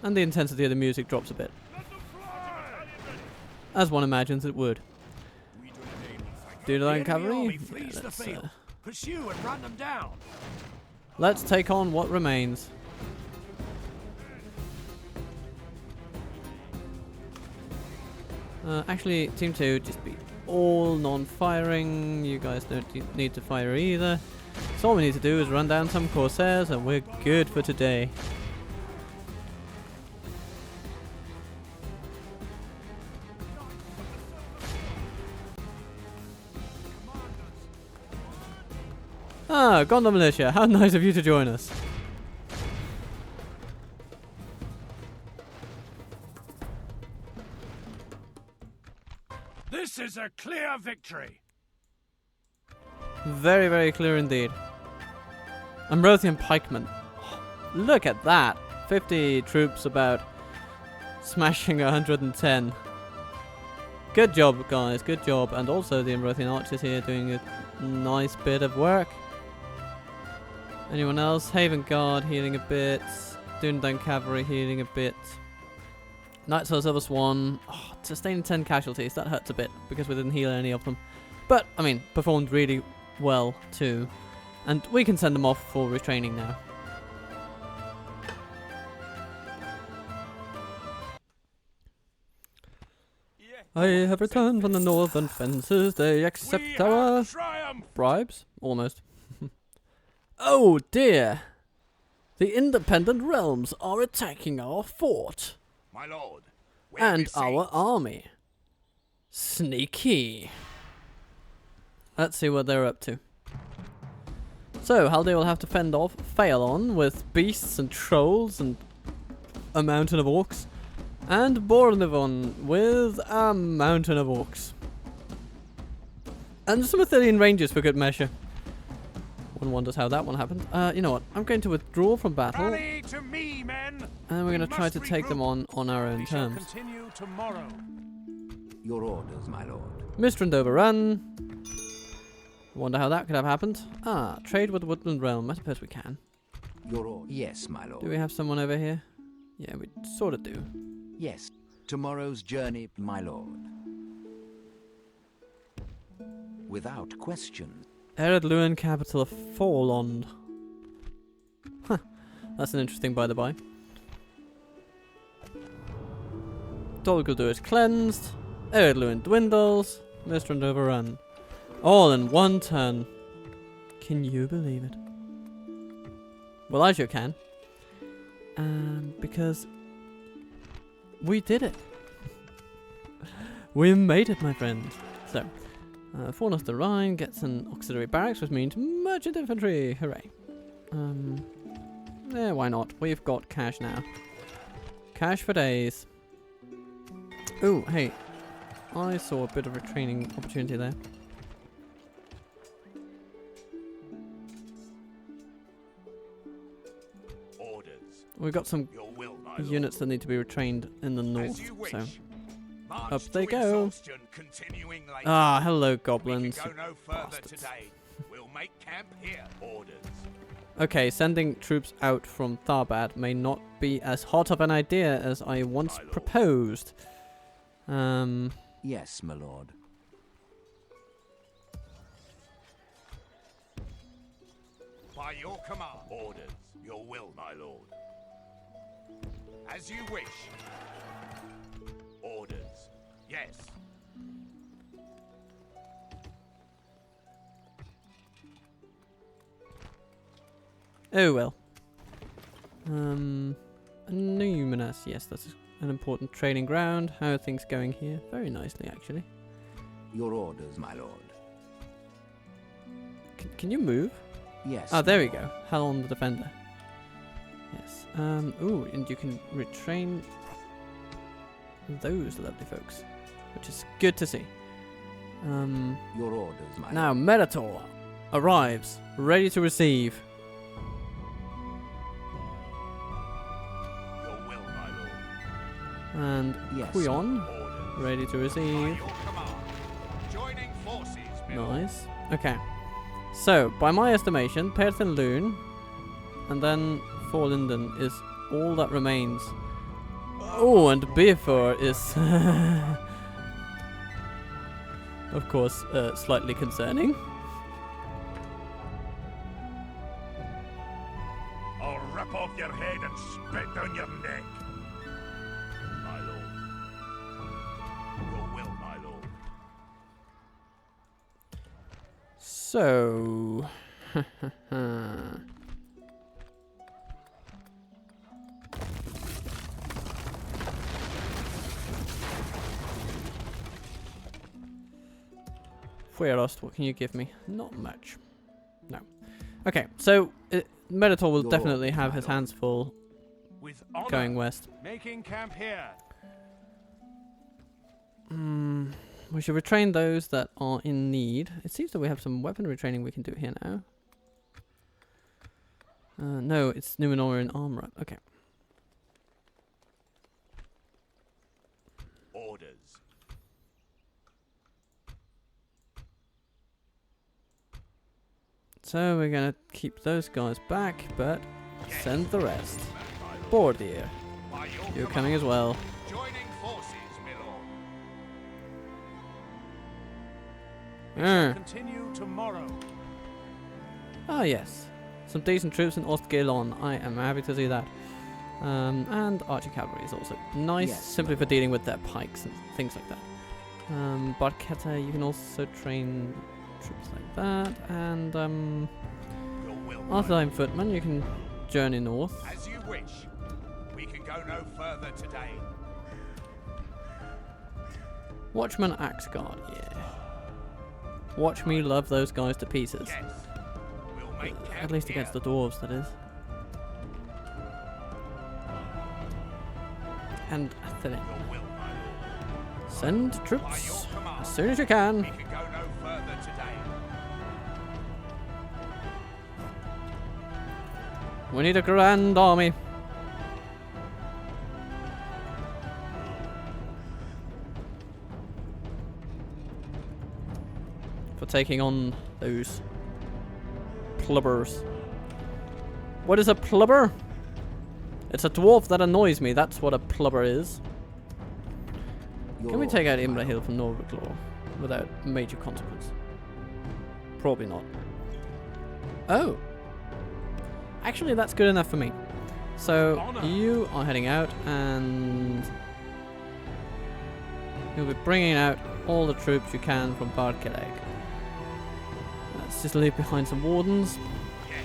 And the intensity of the music drops a bit. As one imagines it would. Do the line cavalry? Yeah, Pursue and run them down. let's take on what remains. Actually, Team 2, just be all non-firing. You guys don't need to fire either. So all we need to do is run down some Corsairs and we're good for today. Ah, Gondor Militia, how nice of you to join us. This is a clear victory. Very, very clear indeed. Ambrosian pikemen. Look at that. 50 troops about smashing 110. Good job, guys. Good job. And also the Ambrosian archers here doing a nice bit of work. Anyone else? Haven Guard healing a bit. Doondown Cavalry healing a bit. Knights of the Silver Swan. Oh, sustaining 10 casualties. That hurts a bit because we didn't heal any of them. But, I mean, performed really well too. And we can send them off for retraining now. I have returned from the northern fences. They accept our bribes? Almost. Oh dear! The independent realms are attacking our fort. My lord. And our army. Sneaky. Let's see what they're up to. So, Haldir will have to fend off Phaelon with beasts and trolls and a mountain of orcs. And Bornevon with a mountain of orcs. And some Athenian rangers for good measure. One wonders how that one happened. You know what? I'm going to withdraw from battle. Rally to me, men. And we're going to try to take them on our own We shall terms. continue tomorrow. Your orders, my lord. Mistven overrun. Wonder how that could have happened. Ah, trade with the Woodland Realm. I suppose we can. Your order. Yes, my lord. Do we have someone over here? Yeah, we sort of do. Yes. Tomorrow's journey, my lord. Without question. Ered Luin, capital of Forlond. Huh. That's an interesting by the by. Dol Guldur is cleansed. Ered Luin dwindles. Mistven overrun. All in one turn. Can you believe it? Well, I sure can. Because we did it. We made it, my friend. So, Fawn of the Rhine gets an auxiliary barracks, which means merchant infantry. Hooray. Yeah, why not? We've got cash now. Cash for days. Oh, hey. I saw a bit of a training opportunity there. Orders. We've got some Your will, my lord. units that need to be retrained in the As north, you wish. so... March Up to they go. exhaustion, continuing later. Ah, hello, We goblins. can go no further bastards. today. We'll make camp here. Orders. Okay, sending troops out from Tharbad may not be as hot of an idea as I once My lord. proposed. Yes, my lord. By your command. Orders. Your will, my lord. As you wish. Orders. Yes. Oh well. Numinous, yes, that's an important training ground. How are things going here? Very nicely, actually. Your orders, my lord. Can you move? Yes. Ah, my there we lord. go. Hell on the defender. Yes. Ooh, and you can retrain those lovely folks, which is good to see. Your orders, my Now lord. Meritor arrives, ready to receive. Your will, my lord. And Yes. Kuyon, Orders. ready to By receive. your command. Joining forces, my lord. Nice. Okay. So, by my estimation, Perth and Loon, and then Forlinden is all that remains. Oh, and Beerfor is, of course, slightly concerning. I'll rip off your head and spit down your neck. My lord. Your will, my lord. So, Fuerost, what can you give me? Not much. No. Okay, so Meritor will Your definitely orders, have my his lord. hands full With honor. going west. Making camp here. We should retrain those that are in need. It seems that we have some weaponry training we can do here now. No, it's Numenorian armor. Okay. Orders. So we're gonna keep those guys back, but Yes. send the rest. My lord. Bordir, By your you're command. coming as well. Joining forces, my lord. Continue tomorrow. Ah yes, some decent troops in Ostgelon. I am happy to see that. And archer cavalry is also nice, Yes, simply my for dealing with their pikes and things like that. Barketa, you can also train troops like that, and Your will, my Arthurine footmen, you can journey north. As you wish. We can go no further today. Watchman Axe Guard, yeah. Watch me love those guys to pieces. Yes. We'll make camp At least here. against the dwarves, that is. And Athelin. Your will, my lord. Send By your troops command. as soon as you We can. can go no further today. We need a grand army. For taking on those plubbers. What is a plubber? It's a dwarf that annoys me, that's what a plubber is. Your Can we take out orders, my Imrahil lord. from Norvaclaw without major consequence? Probably not. Oh! Actually, that's good enough for me. So, Honor. you are heading out, and you'll be bringing out all the troops you can from Barkeleg. Let's just leave behind some wardens. Yes.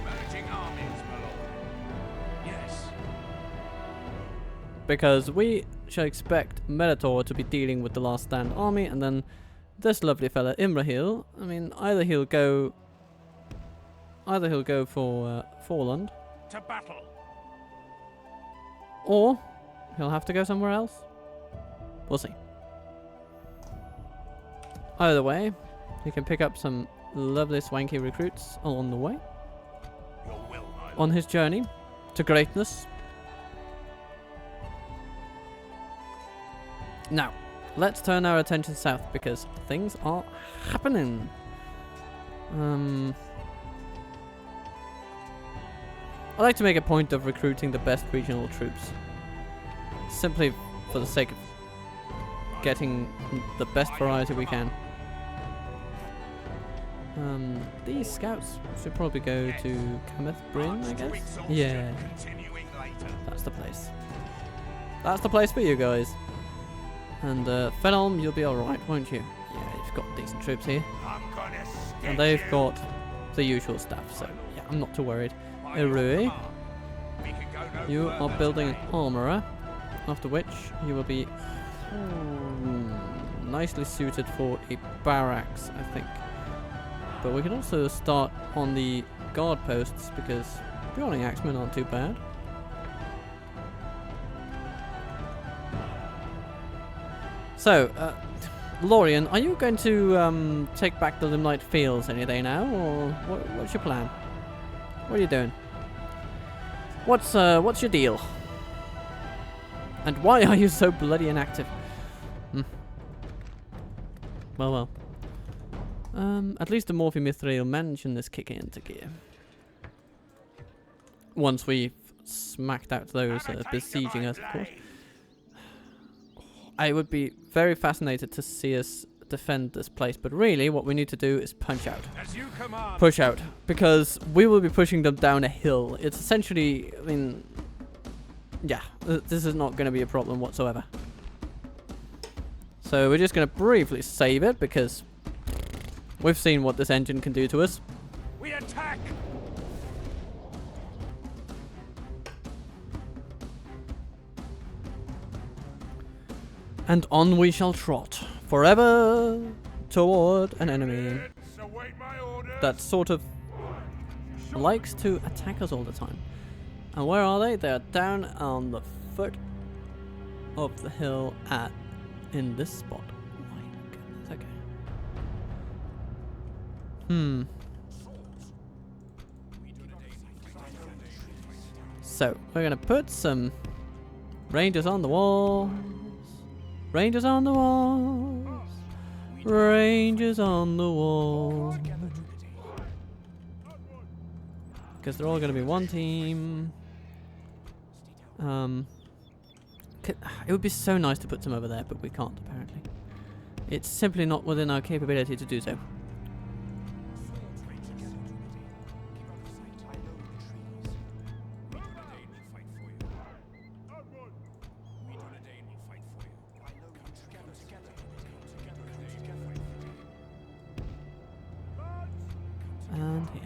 Merging armies, my lord. Yes. because we shall expect Meritor to be dealing with the Last Stand army, and then this lovely fella Imrahil. I mean, either he'll go for Forland, To battle. or he'll have to go somewhere else. We'll see. Either way, he can pick up some lovely swanky recruits along the way Your will, my lord. on his journey to greatness. Now, let's turn our attention south because things are happening. I like to make a point of recruiting the best regional troops, simply for the sake of getting the best variety we can. These scouts should probably go to Kameth Bryn, I guess. Yeah, Continuing later. that's the place. That's the place for you guys. And Fenelm, you'll be alright, won't you? Yeah, you've got decent troops here. I'm gonna stick And they've you. got the usual stuff, so yeah, I'm not too worried. By your Irui, command. We can go no you further are building an today. armourer, after which you will be nicely suited for a barracks, I think. But we can also start on the guard posts because Brawling Axemen aren't too bad. So, Lorien, are you going to take back the Limelight Fields any day now, or what's your plan? What are you doing? What's your deal? And why are you so bloody inactive? Well. At least the Morphimithril mansion is kicking into gear. Once we've smacked out those besieging us, of course. I would be very fascinated to see us defend this place, but really what we need to do is punch out. As you command. Push out, because we will be pushing them down a hill. It's essentially, I mean, yeah, this is not going to be a problem whatsoever. So we're just going to briefly save it, because we've seen what this engine can do to us. We attack. And on we shall trot, forever toward an enemy Await my orders. that sort of likes to attack us all the time. And where are they? They are down on the foot of the hill in this spot. My goodness, okay. So, we're gonna put some rangers on the walls. Rangers on the walls. Rangers on the walls. Because they're all going to be one team. It would be so nice to put some over there, but we can't apparently. It's simply not within our capability to do so. And here.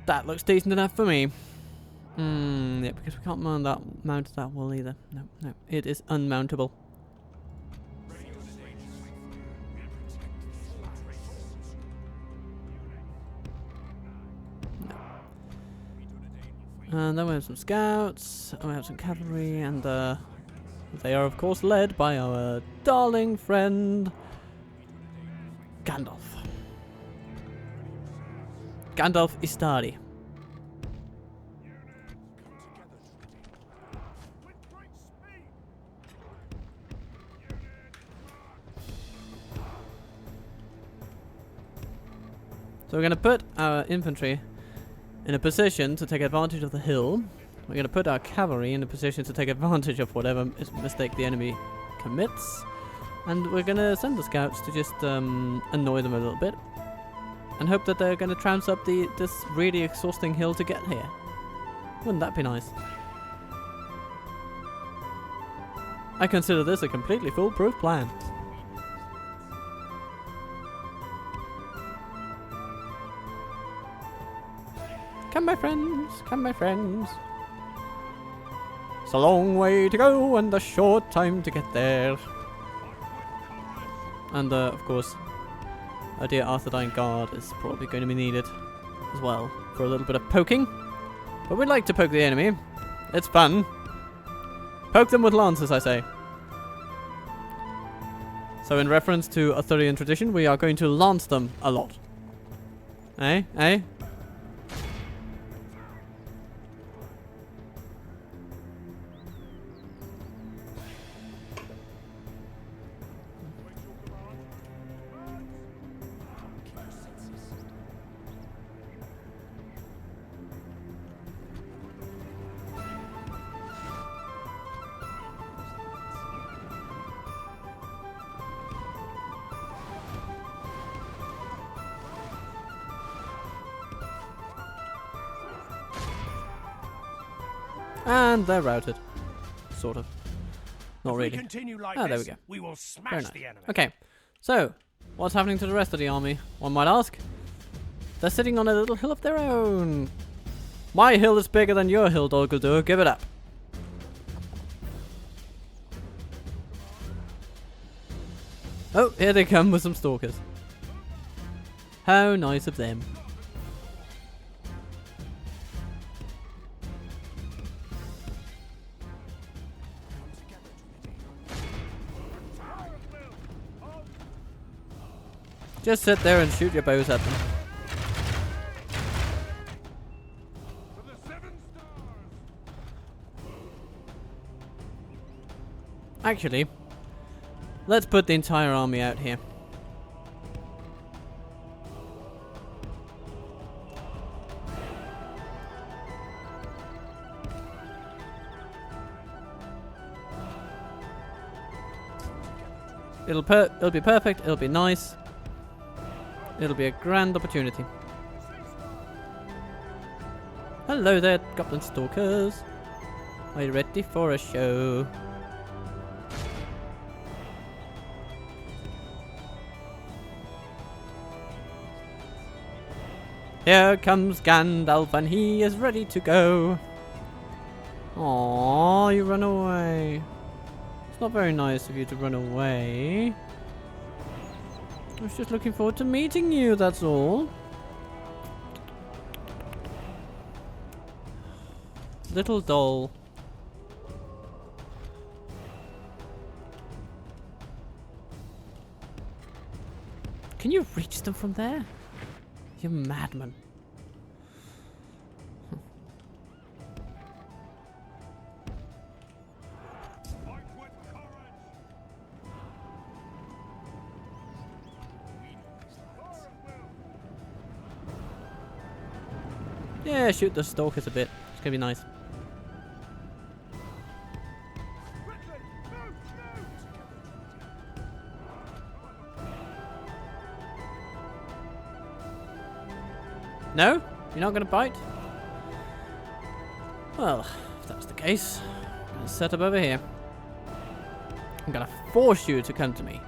That looks decent enough for me. Yeah, because we can't mount that wall either. No, it is unmountable. No. And then we have some scouts, and we have some cavalry, and they are of course led by our darling friend Gandalf. Gandalf Istari. So we're going to put our infantry in a position to take advantage of the hill. We're going to put our cavalry in a position to take advantage of whatever mistake the enemy commits. And we're going to send the scouts to just annoy them a little bit. And hope that they're going to trounce up this really exhausting hill to get here. Wouldn't that be nice? I consider this a completely foolproof plan. Come my friends, come, my friends. It's a long way to go and a short time to get there. And, of course, a dear Arthurine guard is probably going to be needed as well for a little bit of poking. But we like to poke the enemy. It's fun. Poke them with lances, I say. So in reference to Arthurian tradition, we are going to lance them a lot. Eh? Eh? And they're routed. Sort of. Not If really. we continue like There we this, go. we will Very smash nice. the enemy. Okay, so what's happening to the rest of the army? One might ask. They're sitting on a little hill of their own. My hill is bigger than your hill, Dol Guldur. Give it up. Oh, here they come with some stalkers. How nice of them. Just sit there and shoot your bows at them. Actually, let's put the entire army out here. It'll be perfect, it'll be nice. It'll be a grand opportunity. Hello there, Goblin Stalkers. Are you ready for a show? Here comes Gandalf and he is ready to go. Aww, you run away. It's not very nice of you to run away. I was just looking forward to meeting you, that's all. Little doll. Can you reach them from there? You madman. Yeah, shoot the stalkers a bit. It's gonna be nice. No? You're not gonna bite? Well, if that's the case, I'm gonna set up over here. I'm gonna force you to come to me.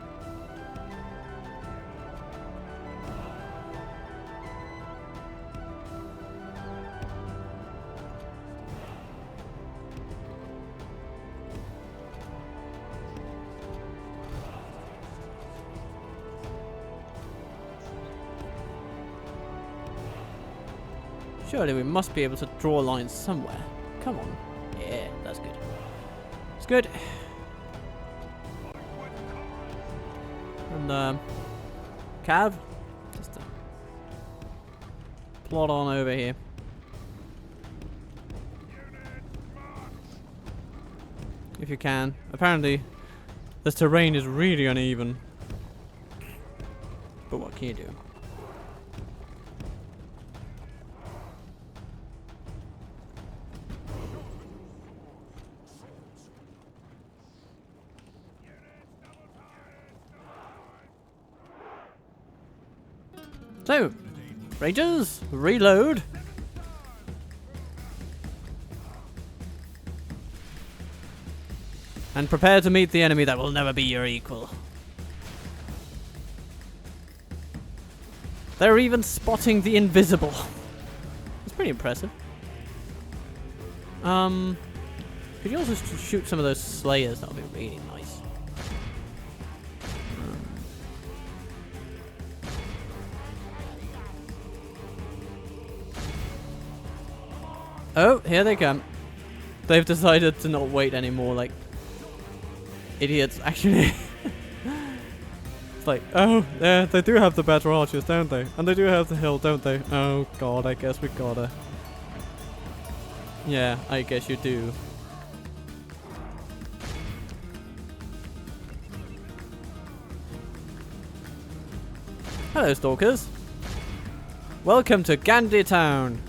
Surely we must be able to draw lines somewhere. Come on. Yeah, that's good. It's good. And, Cav, just plot on over here. If you can. Apparently, this terrain is really uneven. But what can you do? So, Rangers, reload. And prepare to meet the enemy that will never be your equal. They're even spotting the invisible. It's pretty impressive. Could you also shoot some of those slayers? That would be really nice. Oh, here they come. They've decided to not wait anymore, like idiots, actually. It's like, oh, yeah, they do have the better archers, don't they? And they do have the hill, don't they? Oh god, I guess we gotta. Yeah, I guess you do. Hello, stalkers. Welcome to Gandhi Town.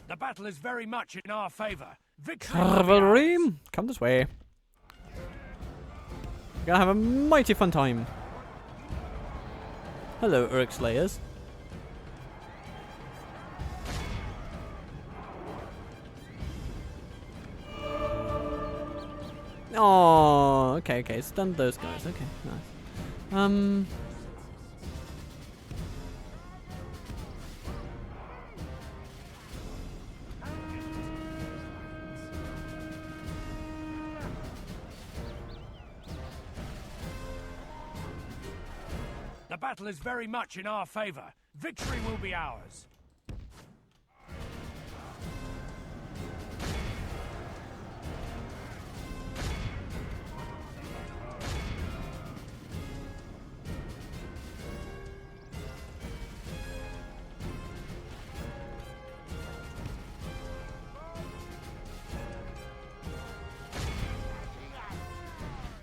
The battle is very much in our favor. Victory. Cavalry, come this way. We're gonna have a mighty fun time. Hello, Uruk Slayers. Oh, okay, stun those guys. Okay, nice. The battle is very much in our favor. Victory will be ours.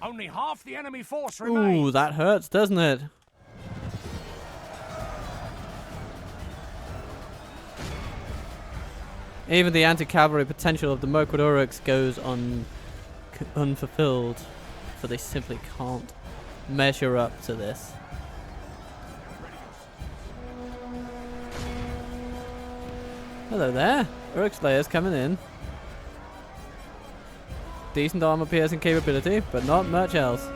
Only half the enemy force remains. Ooh, that hurts, doesn't it? Even the anti-cavalry potential of the Mirkwood Uruks goes unfulfilled, for they simply can't measure up to this. Hello there, Uruk Slayers coming in. Decent armor piercing capability, but not much else.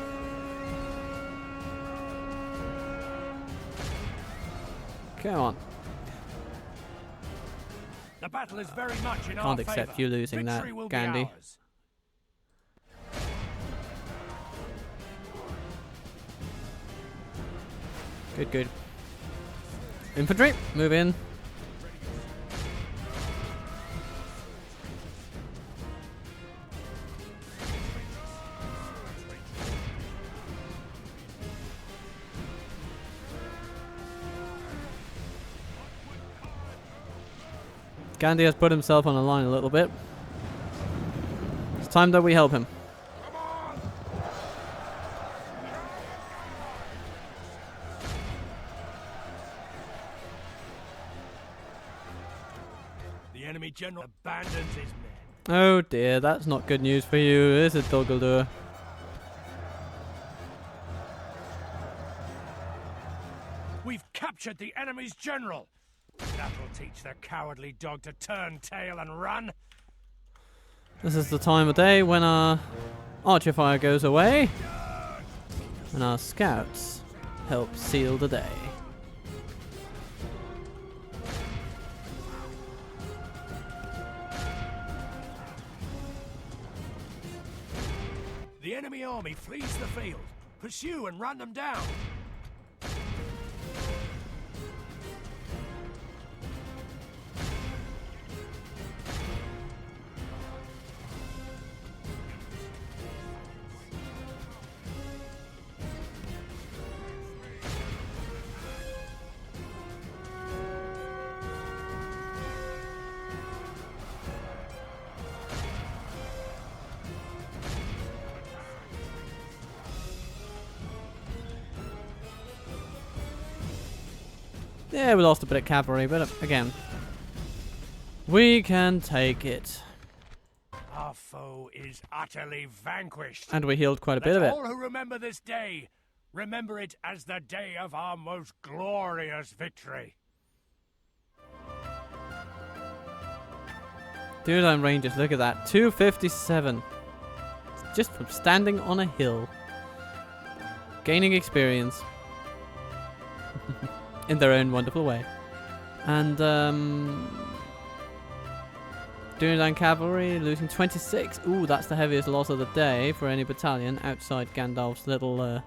Come on. The battle is very much in our Can't accept favor. you losing Victory that, will Gandhi. be ours. Good. Infantry, move in. Gandhi has put himself on the line a little bit. It's time that we help him. The enemy general abandons his men. Oh dear, that's not good news for you, is it, Dol Guldur? We've captured the enemy's general. That'll teach the cowardly dog to turn tail and run. This is the time of day when our archer fire goes away and our scouts help seal the day. The enemy army flees the field. Pursue and run them down. Yeah, we lost a bit of cavalry, but again, we can take it. Our foe is utterly vanquished. And we healed quite a bit of Let it. all who remember this day, remember it as the day of our most glorious victory. Dunedain Rangers, look at that. 257. Just from standing on a hill. Gaining experience. In their own wonderful way. And, Dunedain Cavalry losing 26. Ooh, that's the heaviest loss of the day for any battalion outside Gandalf's little,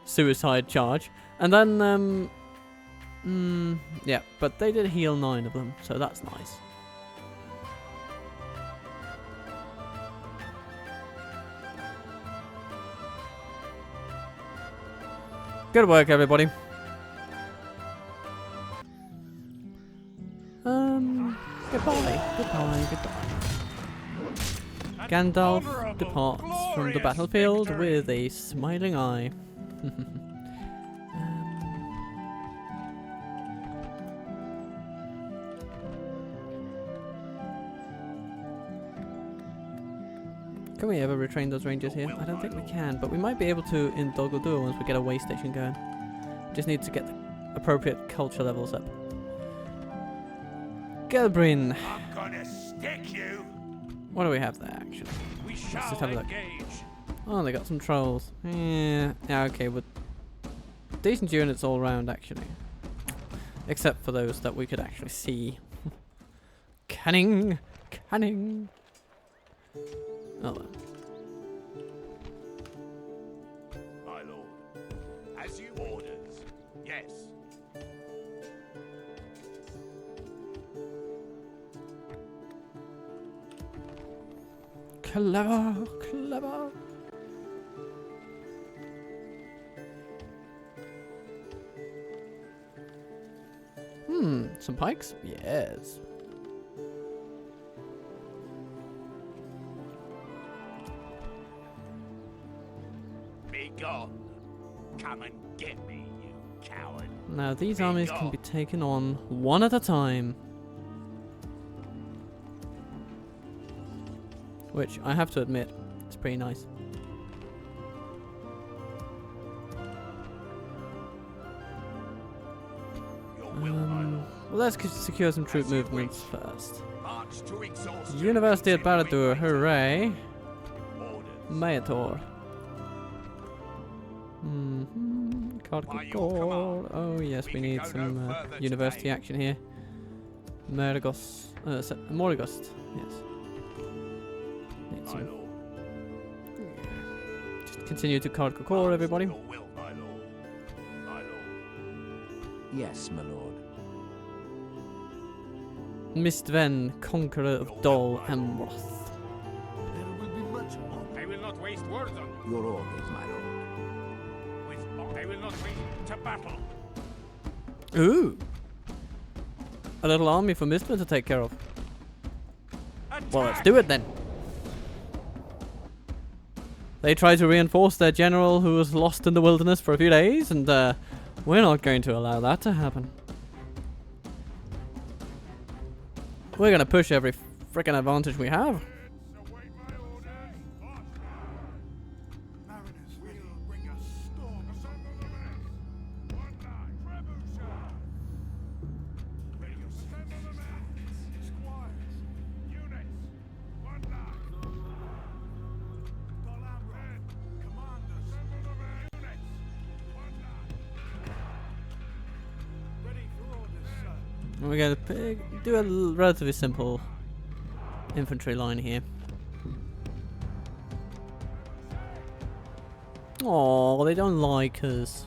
suicide charge. And then, yeah, but they did heal 9 of them, so that's nice. Good work, everybody. Goodbye. Gandalf departs from the battlefield with a smiling eye. Can we ever retrain those rangers here? I don't think we can, but we might be able to in Dol Guldur once we get a way station going. Just need to get the appropriate culture levels up. Gelbrin. I'm gonna stick you. What do we have there, actually? We Let's shall just have a look. engage. Oh, they got some trolls. Yeah, okay, but decent units all round, actually. Except for those that we could actually see. Canning! Canning! Oh well. My lord. As you orders. Yes. Clever! Clever! Some pikes? Yes. Be gone. Come and get me, you coward. Now these armies can be taken on one at a time. Which, I have to admit, is pretty nice. Well, let's secure some troop movements first. March to exhaustion. University at Baradur, hooray! Orders. Maetor. Cardcor. Oh yes, we need some university action here. Morgost. Morgost. Yes. Need some. Just continue to Cardcor, everybody. Your will, my lord. My lord. Yes, my lord. Mistven, conqueror of Dol and Roth. There will be much more. I will not waste words on you. Your orders, my lord. I will not wait to battle. Ooh! A little army for Mistven to take care of. Well, let's do it then. They tried to reinforce their general who was lost in the wilderness for a few days, and we're not going to allow that to happen. We're going to push every frickin' advantage we have. We're going to do a relatively simple infantry line here. Oh, they don't like us.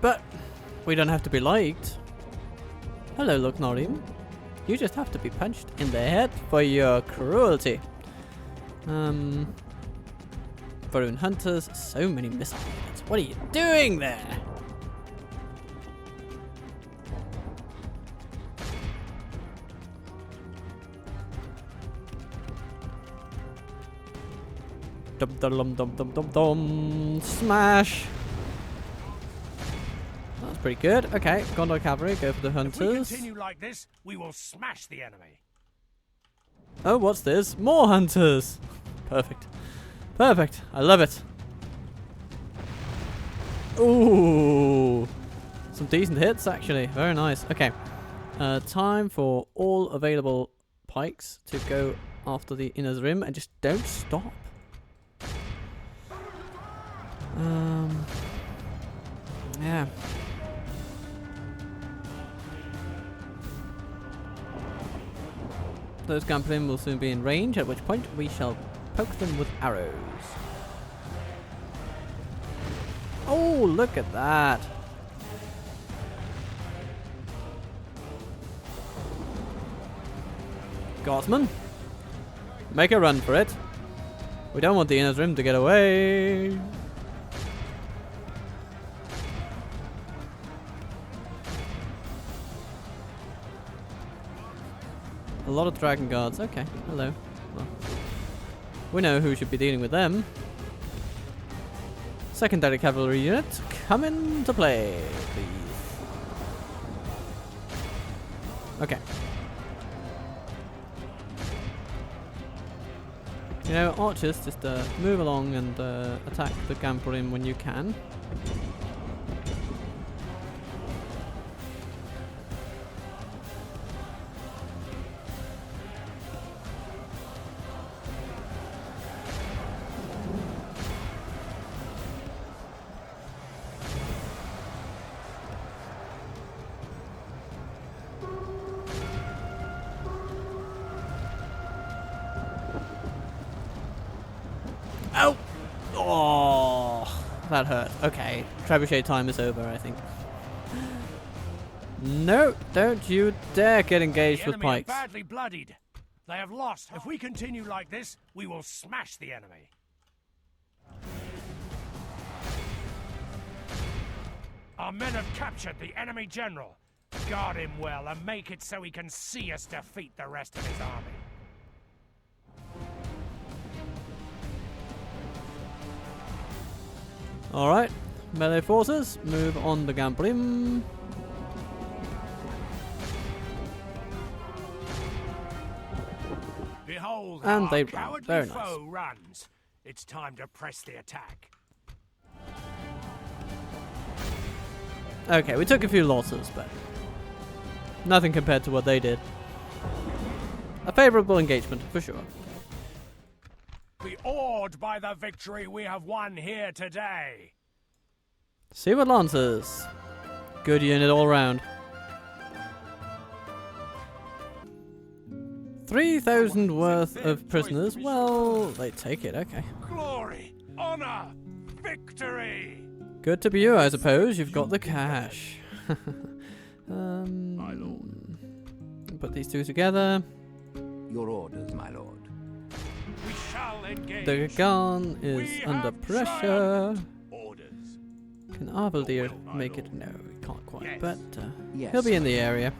But we don't have to be liked. Hello, Loknorim. You just have to be punched in the head for your cruelty. Varun Hunters, so many missile units. What are you doing there? Dum dum dum dum dum dum. Smash. That's pretty good. Okay, Gondor cavalry, go for the If we hunters. continue like this, we will smash the enemy. Oh, what's this? More hunters. Perfect. Perfect. I love it. Ooh. Some decent hits, actually. Very nice. Okay. Time for all available pikes to go after the inner rim and just don't stop. Yeah. Those Gamplin will soon be in range, at which point we shall poke them with arrows. Oh, look at that. Guardsman, make a run for it. We don't want the inner rim to get away. A lot of dragon guards. Okay, hello. Well, we know who should be dealing with them. Secondary cavalry unit, come into play, please. Okay. You know, archers, just move along and attack the Gamplin when you can. Oh! Oh! That hurt. Okay. Trebuchet time is over, I think. No! Don't you dare get engaged The with enemy are pikes. badly bloodied. They have lost. If we continue like this, we will smash the enemy. Our men have captured the enemy general. Guard him well and make it so he can see us defeat the rest of his army. Alright. Melee forces, move on the Gamplin. Behold And how they our run. cowardly Very nice. foe runs. It's time to press the attack. Okay, we took a few losses, but nothing compared to what they did. A favourable engagement, for sure. Be awed by the victory we have won here today. See what Lancers. Good unit all round. 3,000 worth of prisoners. Well, they take it, okay. Glory, honor, victory. Good to be you, I suppose. You've got the cash. My lord. Put these two together. Your orders, my lord. We shall engage. The gun is We under have pressure. triumphed. Orders. Can Arvaldir Well, my make it? lord. No, he can't quite. Yes. But Yes. he'll be in the area.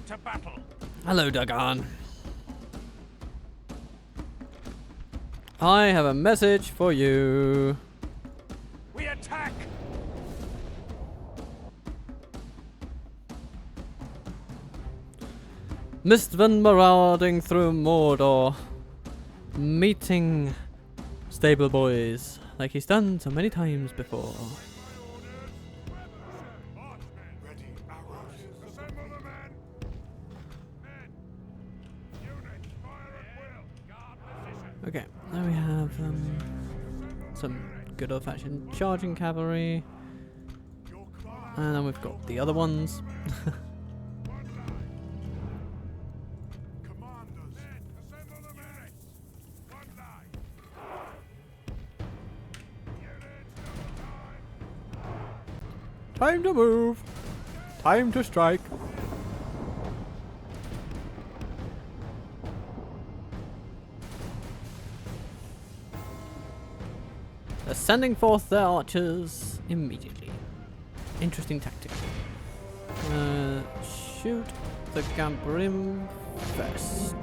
To battle. Hello, Dagon. I have a message for you. We attack. Mistven marauding through Mordor, meeting stable boys like he's done so many times before. Ready, arrows. Assemble the men. Men. Units, fire at will. Guard position. Okay, now we have some good old-fashioned charging cavalry, Your cry. and then we've got the other ones. Commanders. Men, assemble the men. One line. Units, no time. Time to move. Time to strike. They're sending forth their archers immediately. Interesting tactic. Shoot the Gamplin first.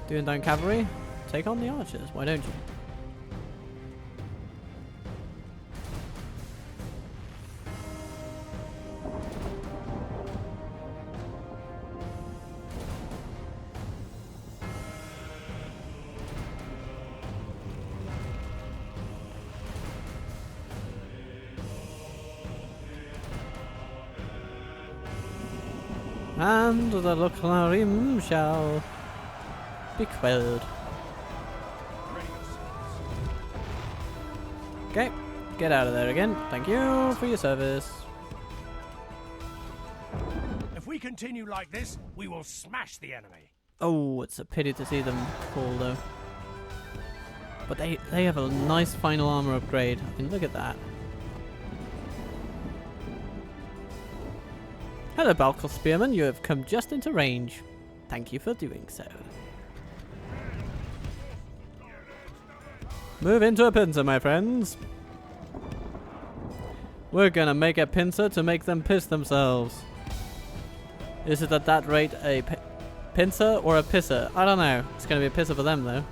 Doing down cavalry. take on the archers. Why don't you? And the Luclarim shall be quelled. Okay, get out of there again. Thank you for your service. If we continue like this, we will smash the enemy. Oh, it's a pity to see them fall though. But they have a nice final armor upgrade. I mean, look at that. Hello, Balkal Spearman. You have come just into range. Thank you for doing so. Move into a pincer, my friends. We're gonna make a pincer to make them piss themselves. Is it at that rate a pincer or a pisser? I don't know. It's gonna be a pisser for them, though.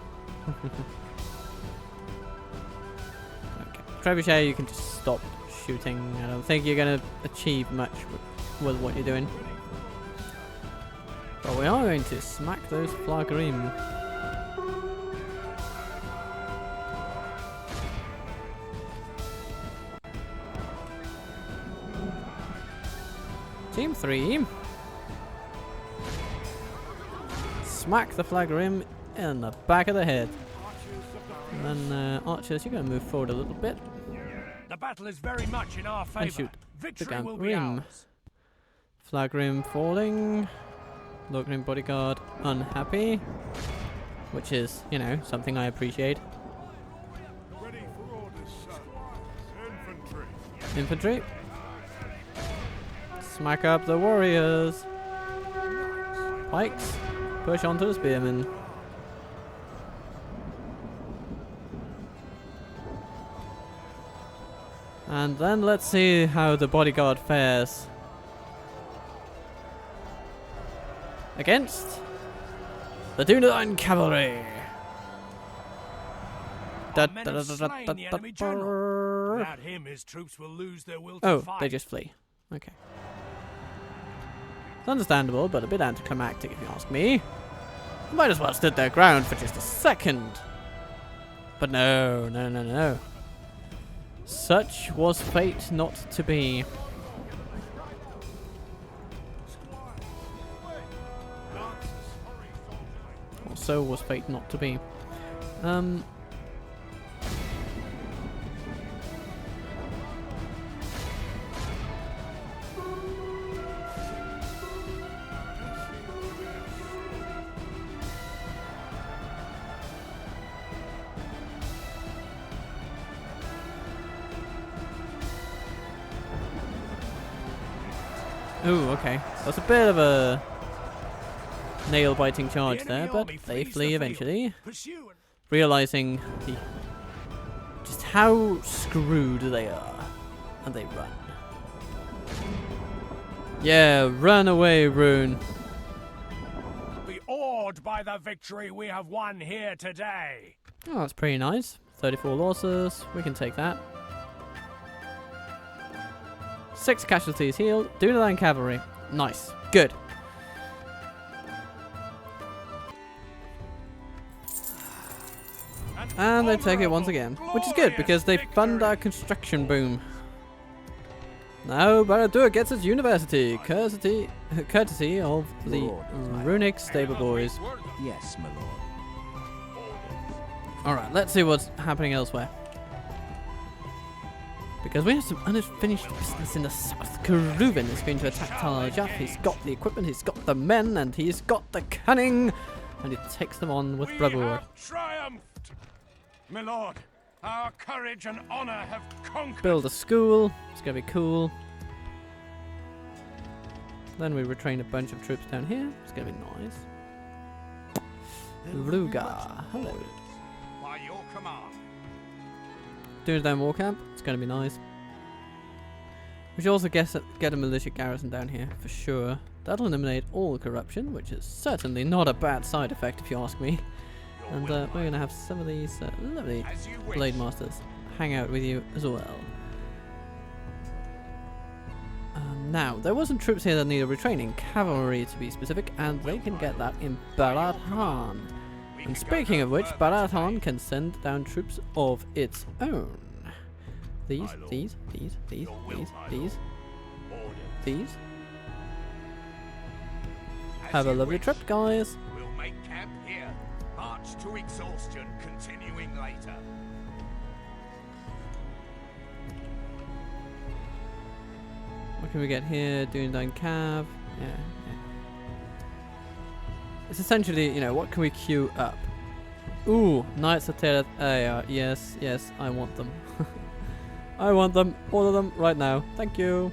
Okay. Trebuchet, you can just stop shooting. I don't think you're gonna achieve much with what you're doing. But we are going to smack those Flagrim. Team 3. Smack the Flagrim in the back of the head. And then archers, you're going to move forward a little bit. The battle is very much in our favor. And shoot Victory the will be Rim. ours. Flagrim falling. Logrim bodyguard unhappy. Which is, you know, something I appreciate. Ready for orders, sir. Infantry. Infantry. Smack up the warriors. Pikes. Push onto the spearmen. And then let's see how the bodyguard fares against the Dunedain cavalry. Our men have slain the enemy general. Without him, his troops will lose their will to Oh, fight. they just flee. Okay. It's understandable, but a bit anticlimactic if you ask me. I might as well stood their ground for just a second. But no, no, no, no. Such was fate not to be. Or so was fate not to be. Ooh, okay. That's a bit of a nail-biting charge there, but they flee eventually, realizing just how screwed they are, and they run. Yeah, run away, Rune. Be awed by the victory we have won here today. Oh, that's pretty nice. 34 losses. We can take that. 6 casualties healed. Dunedain cavalry. Nice. Good. And they take it once again, which is good because they fund our construction boom. Now Barad-dûr gets its university, courtesy of the runic stable boys. Yes, my lord. Alright, let's see what's happening elsewhere. Because we have some unfinished business in the south. Keruven is going to attack Tal al-Jaf. He's got the equipment, he's got the men, and he's got the cunning. And he takes them on with bravura. We have triumphed, my lord. Our courage and honor have conquered. Build a school. It's going to be cool. Then we retrain a bunch of troops down here. It's going to be nice. Ruga. Hello. By your command. Dunedain war camp. It's going to be nice. We should also get a militia garrison down here for sure. That'll eliminate all corruption, which is certainly not a bad side effect if you ask me. And we're going to have some of these lovely As you wish. Blade Masters hang out with you as well. Now, there were some troops here that needed retraining, cavalry to be specific, and they can get that in Barathan. And speaking of which, Barathan can send down troops of its own. These. Have a lovely trip, guys. We'll make camp here. March to exhaustion, continuing later. What can we get here? Doing down Cav. Yeah. It's essentially, you know, what can we queue up? Ooh, Knights of Teret Aya. Yes, I want them. I want them, all of them, right now. Thank you.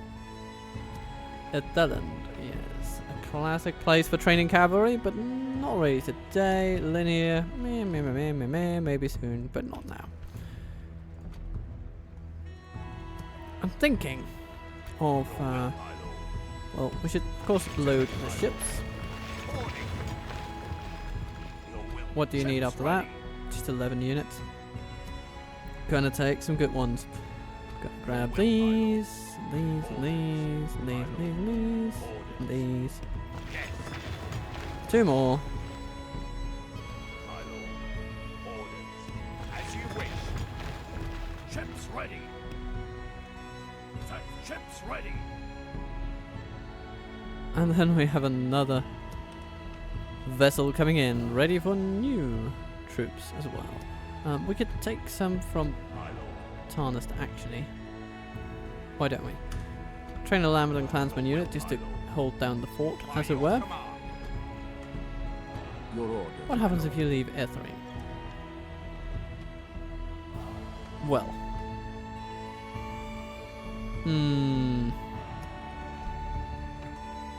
Edeland, yes. A classic place for training cavalry, but not really today. Linear, maybe soon, but not now. I'm thinking of, well, we should of course load the ships. What do you need after that? Just 11 units. Gonna take some good ones. Gotta grab these. 2 more. As you wish. Ships ready. Ships ready. And then we have another vessel coming in, ready for new troops as well. We could take some from Tarnist actually. Why don't we? Train a Lambert Clansman unit just to hold down the fort, as it were. Your orders. What happens if you leave Ethering? Well.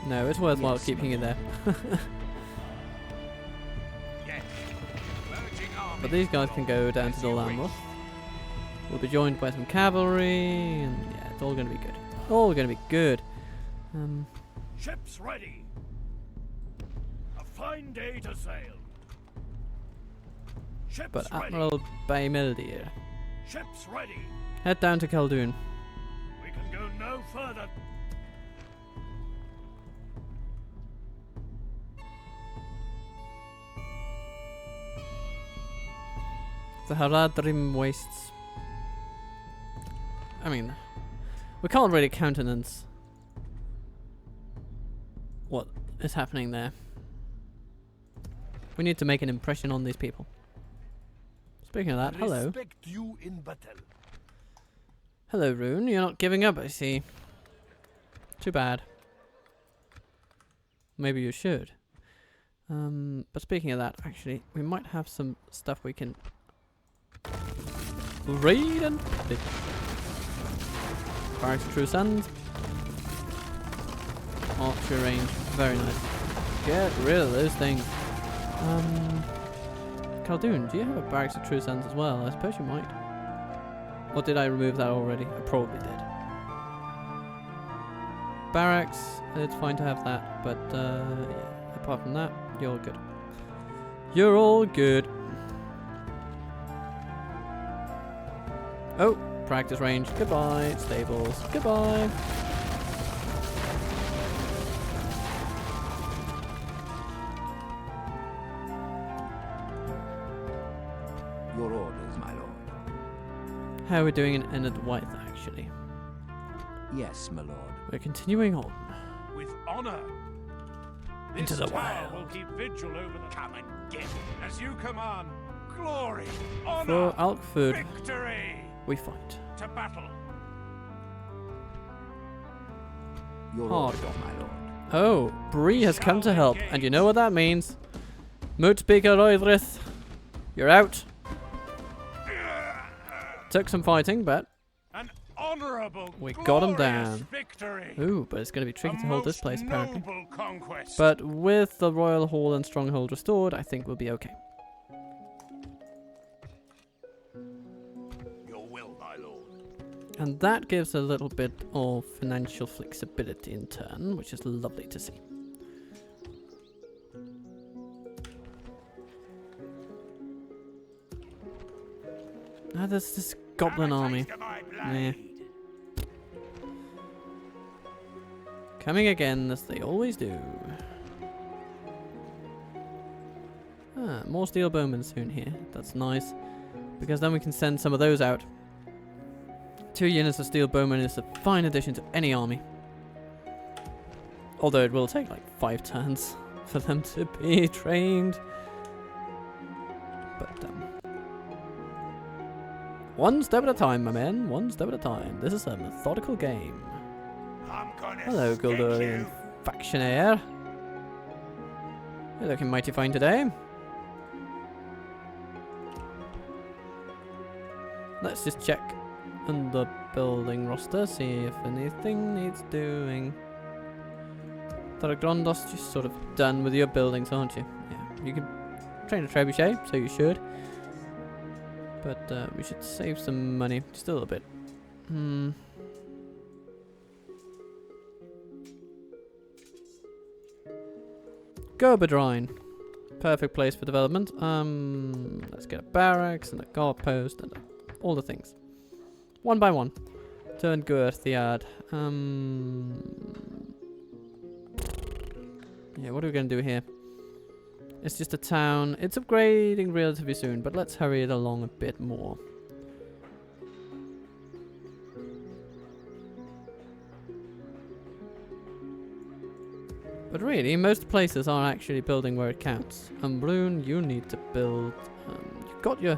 No, it's worthwhile Yes, keeping it there. Yes. Merging army. But these guys can go down to the Lambeth. We'll be joined by some cavalry, and yeah, it's all going to be good. All going to be good. Ships ready. A fine day to sail. Ships But ready. Admiral Baymildir, Ships ready. head down to Khaldun. We can go no further. The Haradrim Wastes. I mean, we can't really countenance what is happening there. We need to make an impression on these people. Speaking of that, hello. Respect you in battle. Hello, Rune. You're not giving up, I see. Too bad. Maybe you should. But speaking of that, actually, we might have some stuff we can raid and pick. Barracks of True Sons. Archery range. Very nice. Get rid of those things. Khaldun, do you have a Barracks of True Sons as well? I suppose you might. Or did I remove that already? I probably did. Barracks, it's fine to have that, but yeah, apart from that, you're all good. You're all good. Oh, practice range. Goodbye. Stables. Goodbye. Your orders, my lord. How are we doing in Enid Wythe, actually? Yes, my lord. We're continuing on. With honor. Into This the tower wild. will keep vigil over the Come and get me. as you command. Glory, For honor, Alkford, victory. we fight. To battle. Your Hard. orders, my lord. Oh, Bree has come to help, and you know what that means. Mootspeaker Roydrith, you're out. Took some fighting, but An honorable, we got 'em glorious down. victory. ooh, but it's going to be tricky A to hold this most place apparently. noble conquest. But with the Royal Hall and Stronghold restored, I think we'll be okay. Your will, my lord. And that gives a little bit of financial flexibility in turn, which is lovely to see. Ah, there's this goblin army. Nah. Coming again, as they always do. Ah, more steel bowmen soon here. That's nice. Because then we can send some of those out. 2 units of steel bowmen is a fine addition to any army. Although it will take like 5 turns for them to be trained. But, one step at a time, my men. One step at a time. This is a methodical game. Hello, Guldurian factionaire. You're looking mighty fine today. Let's just check on the building roster, see if anything needs doing. Taragrondos, you're sort of done with your buildings, aren't you? Yeah, you can train a trebuchet, so you should. But we should save some money, just a little bit. Gerberdrine. Perfect place for development. Let's get a barracks and a guard post and all the things. One by one. Turn Gurthiad. Yeah, what are we going to do here? It's just a town. It's upgrading relatively soon, but let's hurry it along a bit more. But really, most places are actually building where it counts. Umbroon, you need to build. You've got your,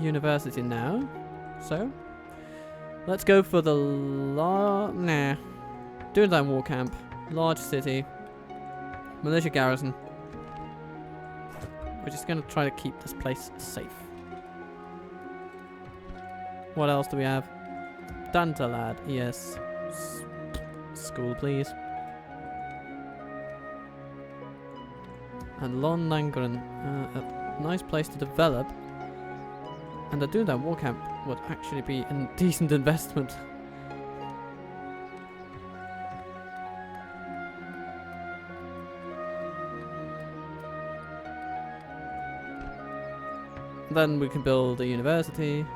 university now. So, let's go for the Dunedain war camp, large city, militia garrison. We're just gonna try to keep this place safe. What else do we have? Dantalad, yes. School, please. And Lon Langren, a nice place to develop. And the Dunedain war camp would actually be a decent investment. Then we can build a university.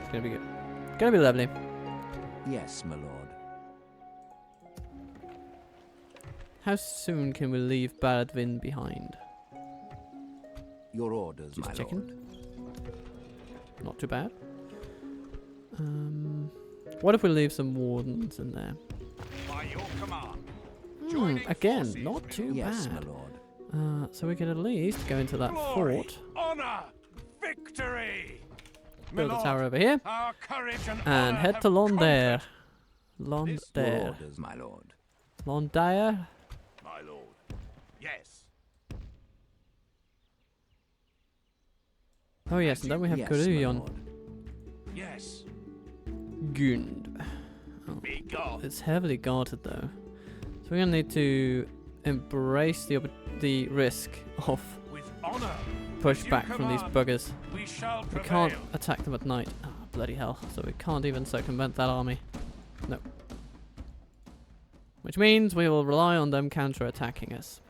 It's gonna be good. Gonna be lovely. Yes, my lord. How soon can we leave Baradvin behind? Your orders, Just my checking. lord. Not too bad. What if we leave some wardens in there? By your command. Again, not too Yes, my bad. lord. So we could at least go into that Glory, fort, honor, victory. build a My tower lord, over here, our courage and and honor head have to Londair. conquered. Your Londair. orders, my lord. Londair? My lord. Yes. Oh yes, and then we have Yes, my Guruyon. lord. Yes. Gund. Be gone. It's heavily guarded though. So we're gonna need to embrace the risk of With honor, pushback from these buggers. we shall We prevail. can't attack them at night. Ah, bloody hell. So we can't even circumvent that army. No. Which means we will rely on them counter-attacking us.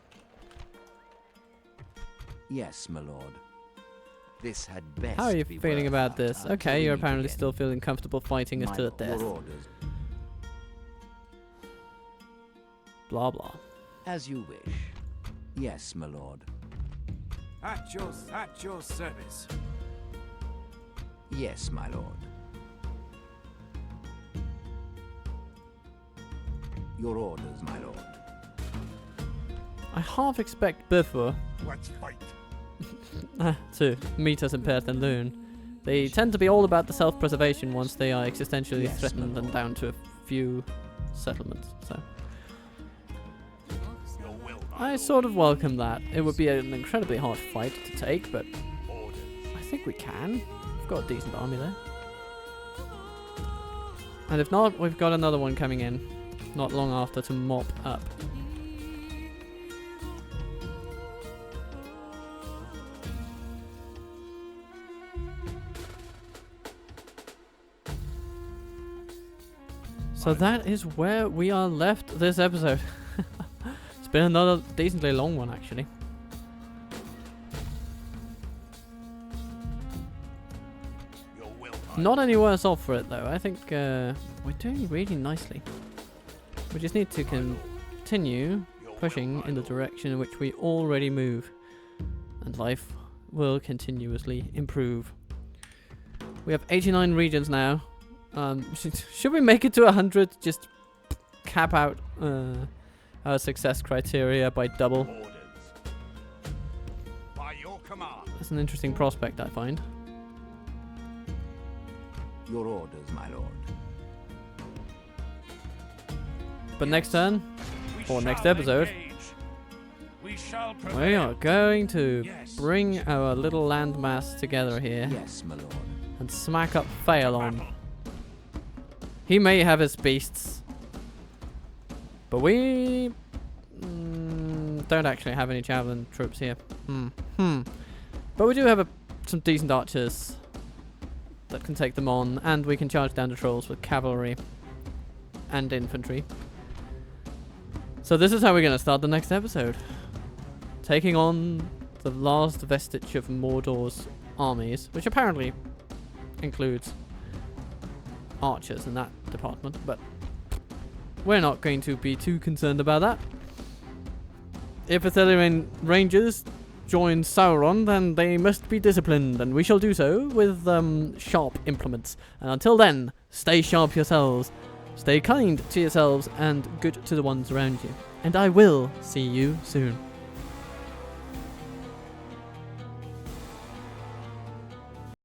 Yes, my lord. This had best How are you be feeling worth about our this? time Okay, till you're we meet apparently again. still feeling comfortable fighting us My to the lord, death. your orders. Blah blah. As you wish. Yes, my lord. At your service. Yes, my lord. Your orders, my lord. I half expect Bifur Let's fight. to meet us in Perth and Loon. They tend to be all about the self-preservation once they are existentially Yes, my threatened and lord. down to a few settlements. So Your will, my I lord. sort of welcome that. It would be an incredibly hard fight to take, but Orders. I think we can. We've got a decent army there. And if not, we've got another one coming in not long after to mop up. So that is where we are left this episode. It's been another decently long one, actually. Your will, Not any worse off for it, though. I think we're doing really nicely. We just need to continue pushing in the direction in which we already move. And life will continuously improve. We have 89 regions now. Should we make it to 100? Just cap out our success criteria by double. orders. By your command. That's an interesting prospect, I find. Your orders, my lord. But next turn, We or next shall episode, engage. We shall we prevail. are going to Yes. bring our little landmass together here Yes, my lord. and smack up Phaelon. He may have his beasts, but we don't actually have any javelin troops here. But we do have some decent archers that can take them on, and we can charge down the trolls with cavalry and infantry. So this is how we're going to start the next episode. Taking on the last vestige of Mordor's armies, which apparently includes archers in that department, but we're not going to be too concerned about that. If Ithilien Rangers join Sauron, then they must be disciplined, and we shall do so with sharp implements. And until then, stay sharp yourselves, stay kind to yourselves, and good to the ones around you. And I will see you soon.